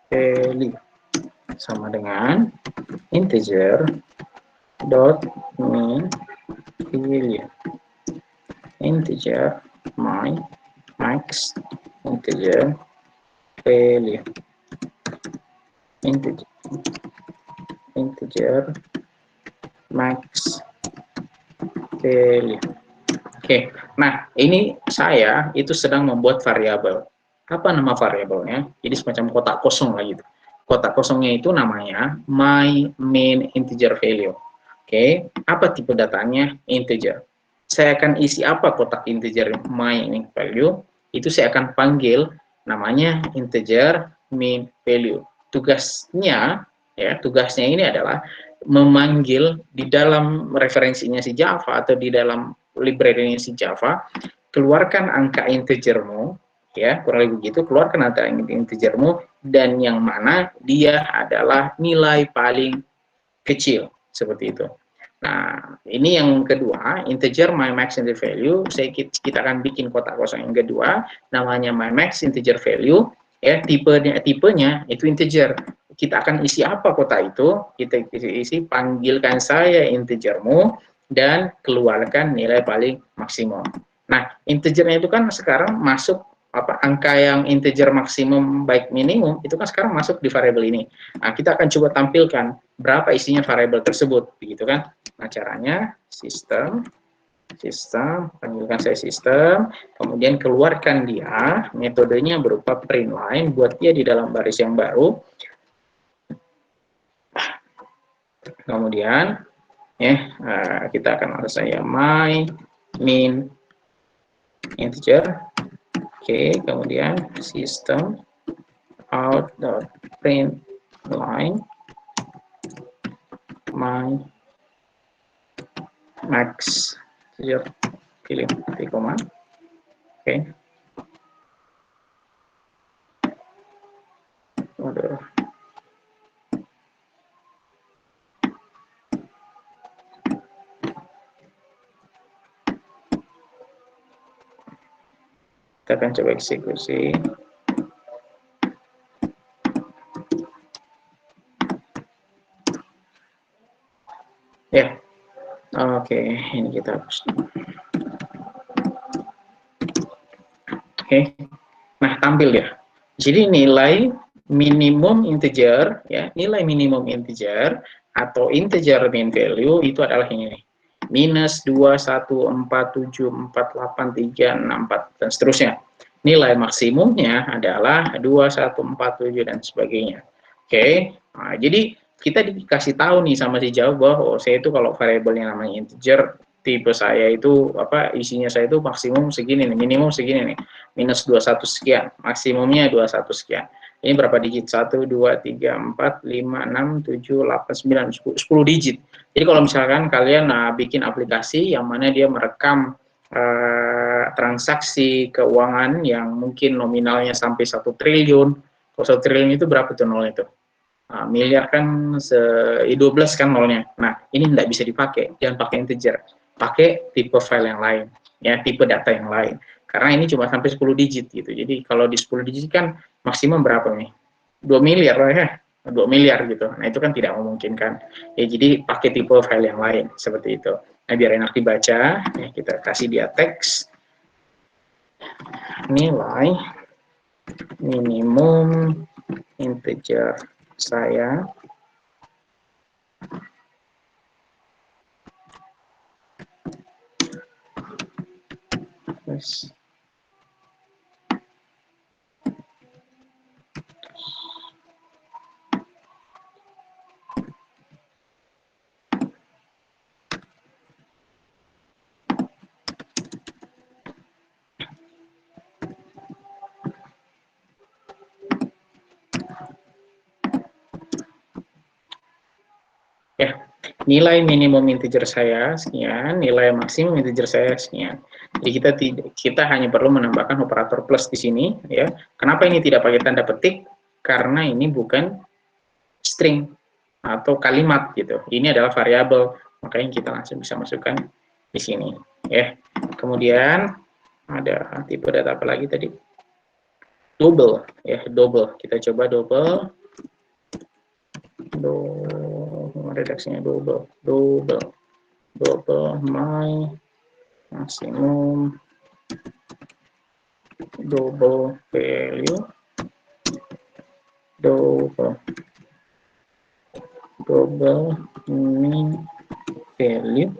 [SPEAKER 1] value sama dengan integer dot min value, integer my max integer value, integer max value. Oke, nah ini saya itu sedang membuat variabel. Apa nama variabelnya? Jadi semacam kotak kosong lah gitu. Kotak kosongnya itu namanya my main integer value. Oke, apa tipe datanya? Integer. Saya akan isi apa kotak integer my main value? Itu saya akan panggil namanya integer main value. Tugasnya tugasnya ini adalah memanggil di dalam referensinya si Java atau di dalam library-nya si Java, keluarkan angka integermu, ya kurang lebih begitu, keluarkan angka integermu dan yang mana dia adalah nilai paling kecil, seperti itu. Nah, ini yang kedua, integer my max integer value. Kita akan bikin kotak kosong yang kedua, namanya my max integer value. Ya, tipenya itu integer. Kita akan isi apa kotak itu? Kita isi panggilkan saya integermu dan keluarkan nilai paling maksimum. Nah, integernya itu kan sekarang masuk angka yang integer maksimum baik minimum itu kan sekarang masuk di variabel ini. Nah, kita akan coba tampilkan berapa isinya variabel tersebut, begitu kan? Nah, caranya sistem, panggilkan saya sistem, kemudian keluarkan dia, metodenya berupa print line, buat dia di dalam baris yang baru. Kemudian, kita akan harus saya my min integer. Oke, kemudian sistem out.print line my max integer pilih koma. Oke. Waduh. Kita akan coba eksekusi. Ya, oke, ini kita hapus. Oke, nah tampil ya. Jadi nilai minimum integer, ya, nilai minimum integer atau integer mean value itu adalah ini nih. Minus 2, 1, 4, 7, 4, 8, 3, 6, 4, dan seterusnya. Nilai maksimumnya adalah 2, 1, 4, 7, dan sebagainya. Oke, nah, jadi kita dikasih tahu nih sama si Java bahwa saya itu kalau variabelnya namanya integer, tipe saya itu isinya saya itu maksimum segini nih, minimum segini nih, minus 21 sekian, maksimumnya 21 sekian. Ini berapa digit? 1, 2, 3, 4, 5, 6, 7, 8, 9, 10 digit. Jadi kalau misalkan kalian bikin aplikasi yang mana dia merekam transaksi keuangan yang mungkin nominalnya sampai 1 triliun, kalau 1 triliun itu berapa tuh nol itu? Miliar kan 12 kan nolnya. Nah, ini tidak bisa dipakai, jangan pakai integer, pakai tipe file yang lain, ya, tipe data yang lain. Karena ini cuma sampai 10 digit gitu. Jadi kalau di 10 digit kan maksimum berapa nih? 2 miliar lah ya. 2 miliar gitu. Nah, itu kan tidak memungkinkan. Ya, jadi pakai tipe file yang lain seperti itu. Nah, biar enak dibaca, ya, kita kasih dia teks nilai minimum integer saya ya, nilai minimum integer saya sekian, nilai maksimum integer saya sekian. Jadi kita hanya perlu menambahkan operator plus di sini, ya. Kenapa ini tidak pakai tanda petik? Karena ini bukan string atau kalimat gitu. Ini adalah variabel, makanya kita langsung bisa masukkan di sini, ya. Kemudian Ada tipe data apa lagi tadi? Double, ya, double. Kita coba double. Redaksinya double, my maximum double value, double min value,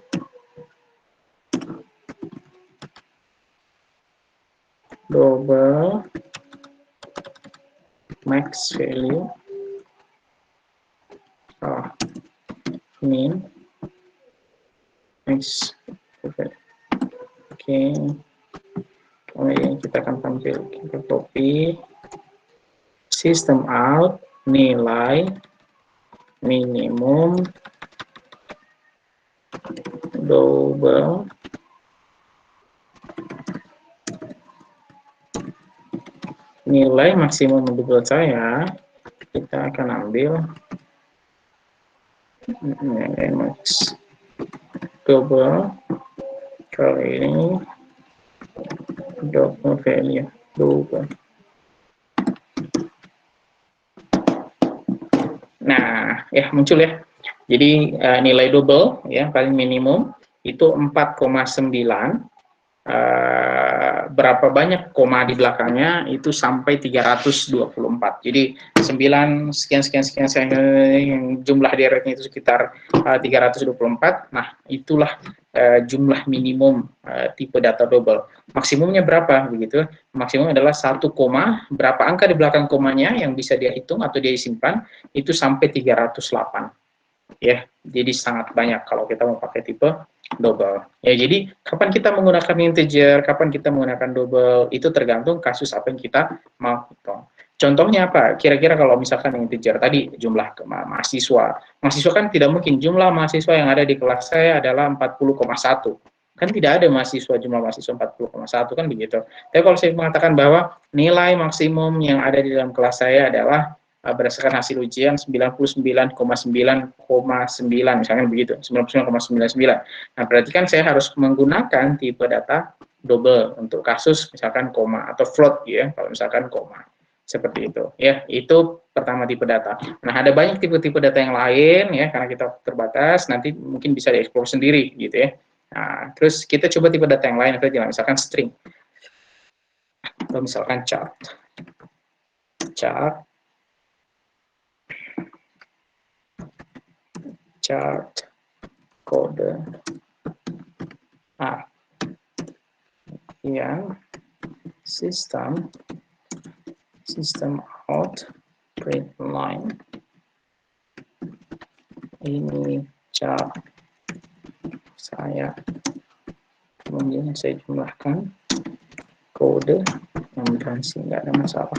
[SPEAKER 1] double max value, min max. Oke, kemudian kita akan tampil, kita copy system out, nilai minimum double nilai maksimum double saya, kita akan ambil nilai max double kali ini double value double. Nah, ya muncul ya. Jadi nilai double ya paling minimum itu 4,9. Berapa banyak koma di belakangnya itu sampai 324. Jadi 9 sekian yang jumlah deretnya itu sekitar 324. Nah, itulah jumlah minimum tipe data double. Maksimumnya berapa begitu? Maksimum adalah 1 koma, berapa angka di belakang komanya yang bisa dia hitung atau dia simpan itu sampai 308. Ya, jadi sangat banyak kalau kita mau pakai tipe double. Ya, jadi kapan kita menggunakan integer, kapan kita menggunakan double, itu tergantung kasus apa yang kita mau hitung. Contohnya apa? Kira-kira kalau misalkan integer tadi jumlah mahasiswa. Mahasiswa kan tidak mungkin jumlah mahasiswa yang ada di kelas saya adalah 40,1. Kan tidak ada mahasiswa jumlah mahasiswa 40,1 kan begitu. Tapi kalau saya mengatakan bahwa nilai maksimum yang ada di dalam kelas saya adalah berdasarkan hasil ujian 99,9,9 misalnya begitu, 99,99. Nah, berarti kan saya harus menggunakan tipe data double untuk kasus misalkan koma atau float ya, kalau misalkan koma. Seperti itu. Ya, itu pertama tipe data. Nah, ada banyak tipe-tipe data yang lain ya, karena kita terbatas, nanti mungkin bisa dieksplor sendiri gitu ya. Nah, terus kita coba tipe data yang lain, misalkan string. Atau misalkan chart. Chart kode A yang system out print line ini chart saya, kemudian saya jumlahkan kode yang berhasil, nggak ada masalah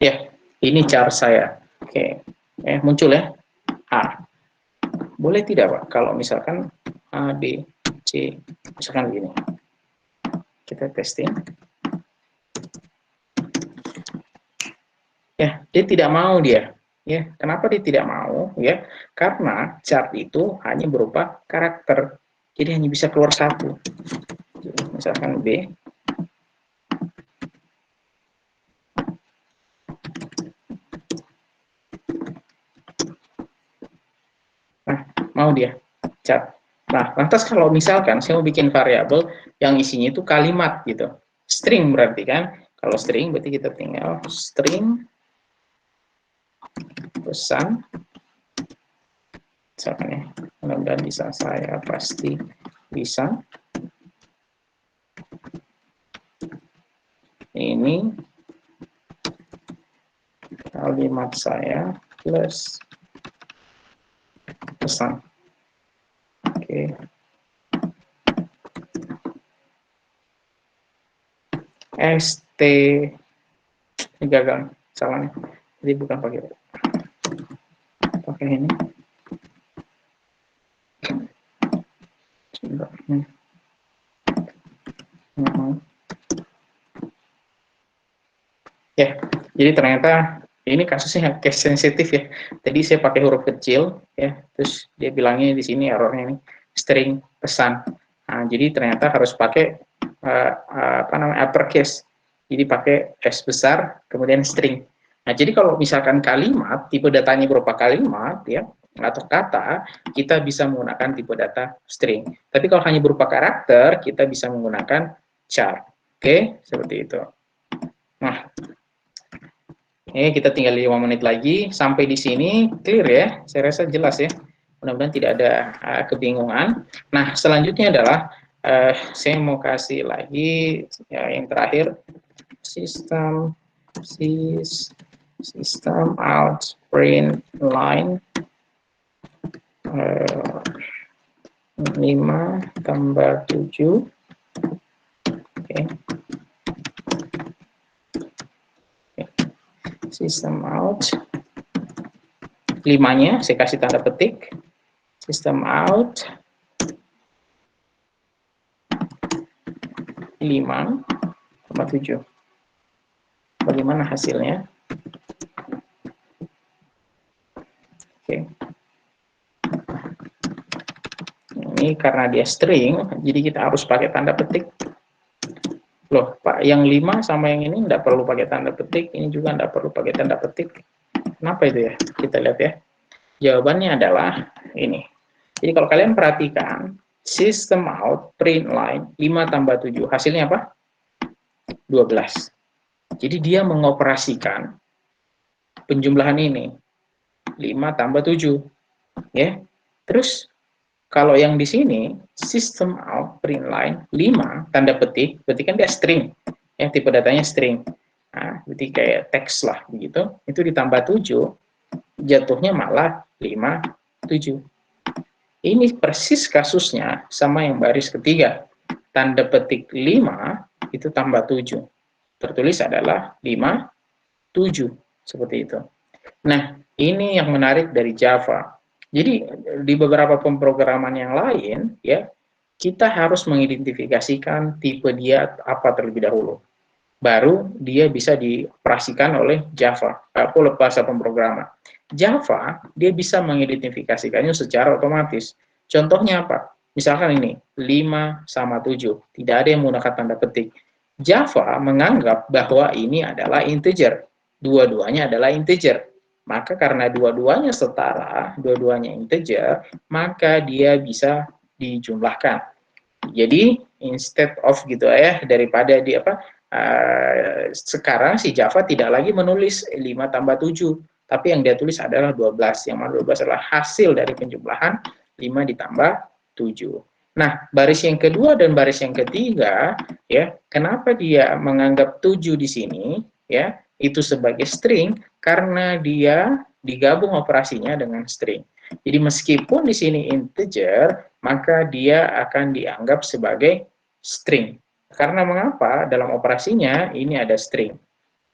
[SPEAKER 1] ya. Ini chart saya. Oke. Muncul ya A. Boleh tidak Pak kalau misalkan A, B, C misalkan begini, kita testing ya, dia tidak mau dia ya. Kenapa dia tidak mau ya? Karena chart itu hanya berupa karakter, jadi hanya bisa keluar satu. Misalkan B, nah mau dia chart. Nah, lantas kalau misalkan saya mau bikin variabel yang isinya itu kalimat gitu, string berarti kan, kalau string berarti kita tinggal string pesan, misalkan ya, mudah-mudahan bisa, saya pasti bisa. Ini kalimat saya plus pesan. Oke. ST ini gagal, salahnya. Jadi bukan pakai ini. Ya, jadi ternyata ini kasusnya case sensitif ya. Tadi saya pakai huruf kecil ya, terus dia bilangnya di sini errornya ini string pesan. Nah, jadi ternyata harus pakai uppercase. Jadi pakai S besar, kemudian string. Nah, jadi kalau misalkan kalimat, tipe datanya berupa kalimat, ya, atau kata, kita bisa menggunakan tipe data string. Tapi kalau hanya berupa karakter, kita bisa menggunakan char. Oke, seperti itu. Nah, ini kita tinggal 5 menit lagi. Sampai di sini clear ya. Saya rasa jelas ya. Mudah-mudahan tidak ada kebingungan. Nah, selanjutnya adalah saya mau kasih lagi ya, yang terakhir sistem out print line 5 tambah 7. Oke. System out 5-nya saya kasih tanda petik, system out 5,7. Bagaimana hasilnya? Oke. Ini karena dia string, jadi kita harus pakai tanda petik. Loh, Pak, yang 5 sama yang ini enggak perlu pakai tanda petik, ini juga enggak perlu pakai tanda petik. Kenapa itu ya? Kita lihat ya. Jawabannya adalah ini. Jadi kalau kalian perhatikan, system out print line 5 tambah 7, hasilnya apa? 12. Jadi dia mengoperasikan penjumlahan ini 5 tambah 7, ya. Terus kalau yang di sini system out print line 5 tanda petik, berarti kan dia string, ya, tipe datanya string. Nah, berarti kayak teks lah begitu. Itu ditambah 7, jatuhnya malah 5, 7. Ini persis kasusnya sama yang baris ketiga. Tanda petik 5 itu tambah 7. Tertulis adalah 5, 7. Seperti itu. Nah, ini yang menarik dari Java. Jadi, di beberapa pemrograman yang lain, ya, kita harus mengidentifikasikan tipe dia apa terlebih dahulu. Baru dia bisa dioperasikan oleh Java, atau bahasa pemrograman. Java, dia bisa mengidentifikasikannya secara otomatis. Contohnya apa? Misalkan ini, 5 sama 7. Tidak ada yang menggunakan tanda petik. Java menganggap bahwa ini adalah integer. Dua-duanya adalah integer. Maka karena dua-duanya setara, dua-duanya integer, maka dia bisa dijumlahkan. Jadi, instead of gitu ya, daripada di apa, sekarang si Java tidak lagi menulis 5 tambah 7, tapi yang dia tulis adalah 12, yang mana 12 adalah hasil dari penjumlahan 5 ditambah 7. Nah, baris yang kedua dan baris yang ketiga, ya, kenapa dia menganggap 7 di sini, ya, itu sebagai string, karena dia digabung operasinya dengan string. Jadi meskipun di sini integer, maka dia akan dianggap sebagai string. Karena mengapa? Dalam operasinya ini ada string.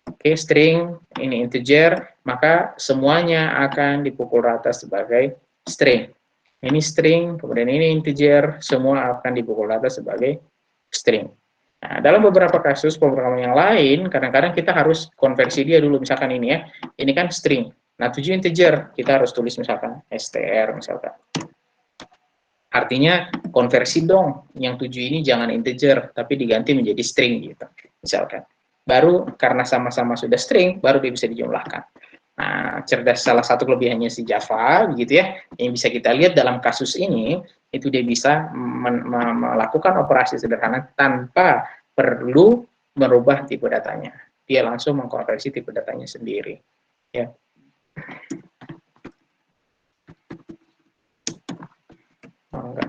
[SPEAKER 1] Oke, string ini integer, maka semuanya akan dipukul rata sebagai string. Ini string, kemudian ini integer, semua akan dipukul rata sebagai string. Nah, dalam beberapa kasus pemrograman yang lain, kadang-kadang kita harus konversi dia dulu, misalkan ini ya, ini kan string. Nah, 7 integer, kita harus tulis misalkan str, misalkan. Artinya konversi dong, yang 7 ini jangan integer, tapi diganti menjadi string gitu, misalkan. Baru karena sama-sama sudah string, baru dia bisa dijumlahkan. Nah, cerdas salah satu kelebihannya si Java, begitu ya, yang bisa kita lihat dalam kasus ini, itu dia bisa melakukan operasi sederhana tanpa perlu merubah tipe datanya. Dia langsung mengkonversi tipe datanya sendiri. Ya. Oh, enggak.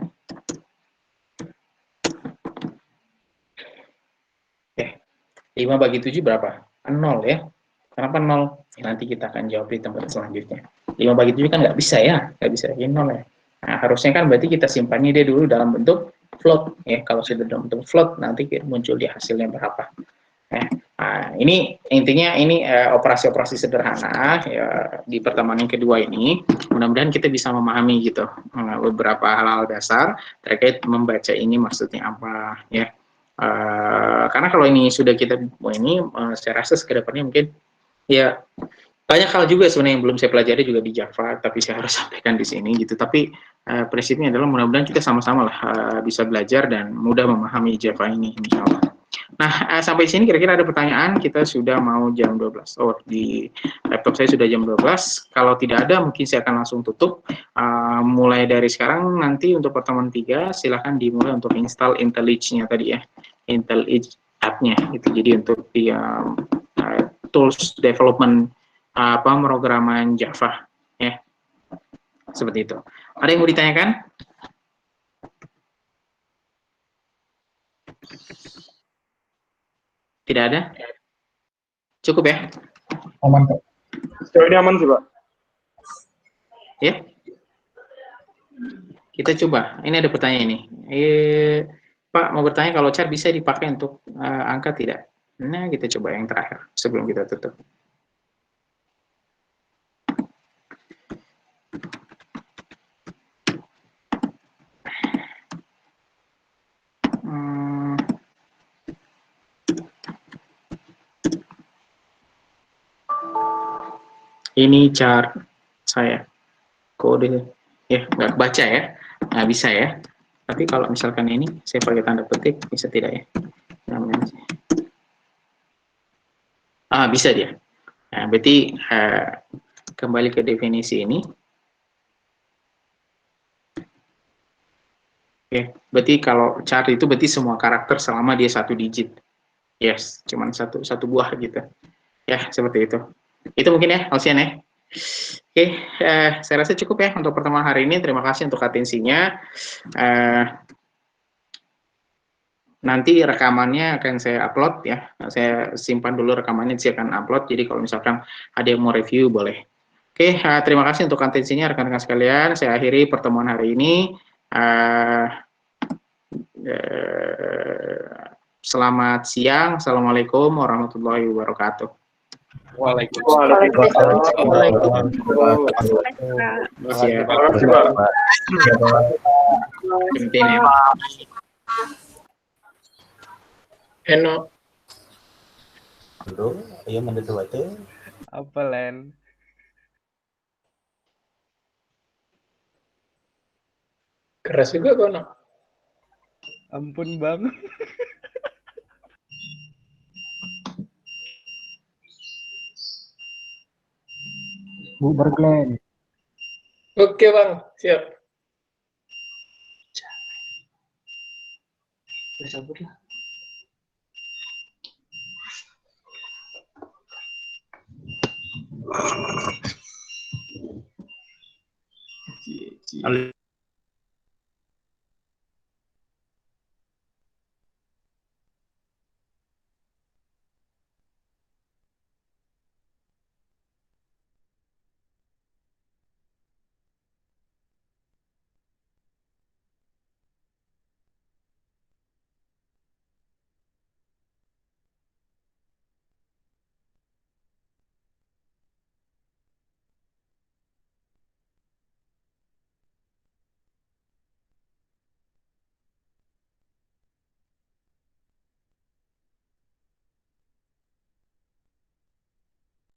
[SPEAKER 1] Oke. 5 bagi 7 berapa? 0 ya. Kenapa 0? Ya, nanti kita akan jawab di tempat selanjutnya. 5 bagi 7 kan nggak bisa ya. Nggak bisa lagi 0 ya. Nah, harusnya kan berarti kita simpannya dia dulu dalam bentuk float. Ya. Kalau sudah dalam bentuk float, nanti muncul di hasilnya berapa. Nah, ini intinya ini operasi-operasi sederhana ya, di pertemuan yang kedua ini. Mudah-mudahan kita bisa memahami gitu beberapa hal-hal dasar terkait membaca ini maksudnya apa ya. Karena kalau ini sudah kita ini saya rasa ke depannya mungkin ya banyak hal juga sebenarnya yang belum saya pelajari juga di Java, tapi saya harus sampaikan di sini gitu. Tapi prinsipnya adalah mudah-mudahan kita sama-sama lah bisa belajar dan mudah memahami Java ini, insya Allah. Nah, sampai sini kira-kira ada pertanyaan, kita sudah mau jam 12. Oh, di laptop saya sudah jam 12. Kalau tidak ada, mungkin saya akan langsung tutup. Mulai dari sekarang, nanti untuk pertemuan 3, silahkan dimulai untuk install IntelliJ-nya tadi ya. IntelliJ app-nya, gitu. Jadi untuk di tools development pemrograman Java ya, seperti itu. Ada yang mau ditanyakan? Tidak ada? Cukup ya?
[SPEAKER 3] Aman, Pak. Sejauh ini aman sih, Pak.
[SPEAKER 1] Ya. Kita coba. Ini ada pertanyaan ini. Pak mau bertanya kalau char bisa dipakai untuk angka tidak? Nah, kita coba yang terakhir sebelum kita tutup. Ini chart saya. Kode ya nggak baca ya, nggak bisa ya. Tapi kalau misalkan ini saya pakai tanda petik bisa tidak ya? Bisa dia. Nah, berarti kembali ke definisi ini. Oke, berarti kalau chart itu berarti semua karakter selama dia 1 digit. Yes, cuman satu buah gitu. Ya, seperti itu. Itu mungkin ya, Alsian ya. Oke, saya rasa cukup ya untuk pertemuan hari ini. Terima kasih untuk atensinya. Nanti rekamannya akan saya upload ya. Saya simpan dulu rekamannya, saya akan upload. Jadi kalau misalkan ada yang mau review boleh. Oke, terima kasih untuk atensinya rekan-rekan sekalian. Saya akhiri pertemuan hari ini. Selamat siang. Assalamualaikum warahmatullahi wabarakatuh.
[SPEAKER 3] Waalaikumsalam.
[SPEAKER 1] Eno.
[SPEAKER 4] Halo, ayo mendetu wae.
[SPEAKER 5] Apa Len?
[SPEAKER 1] Keras juga kono.
[SPEAKER 5] Ampun Bang.
[SPEAKER 3] Bu Berglen.
[SPEAKER 1] Oke Bang, siap. Bersabut lah.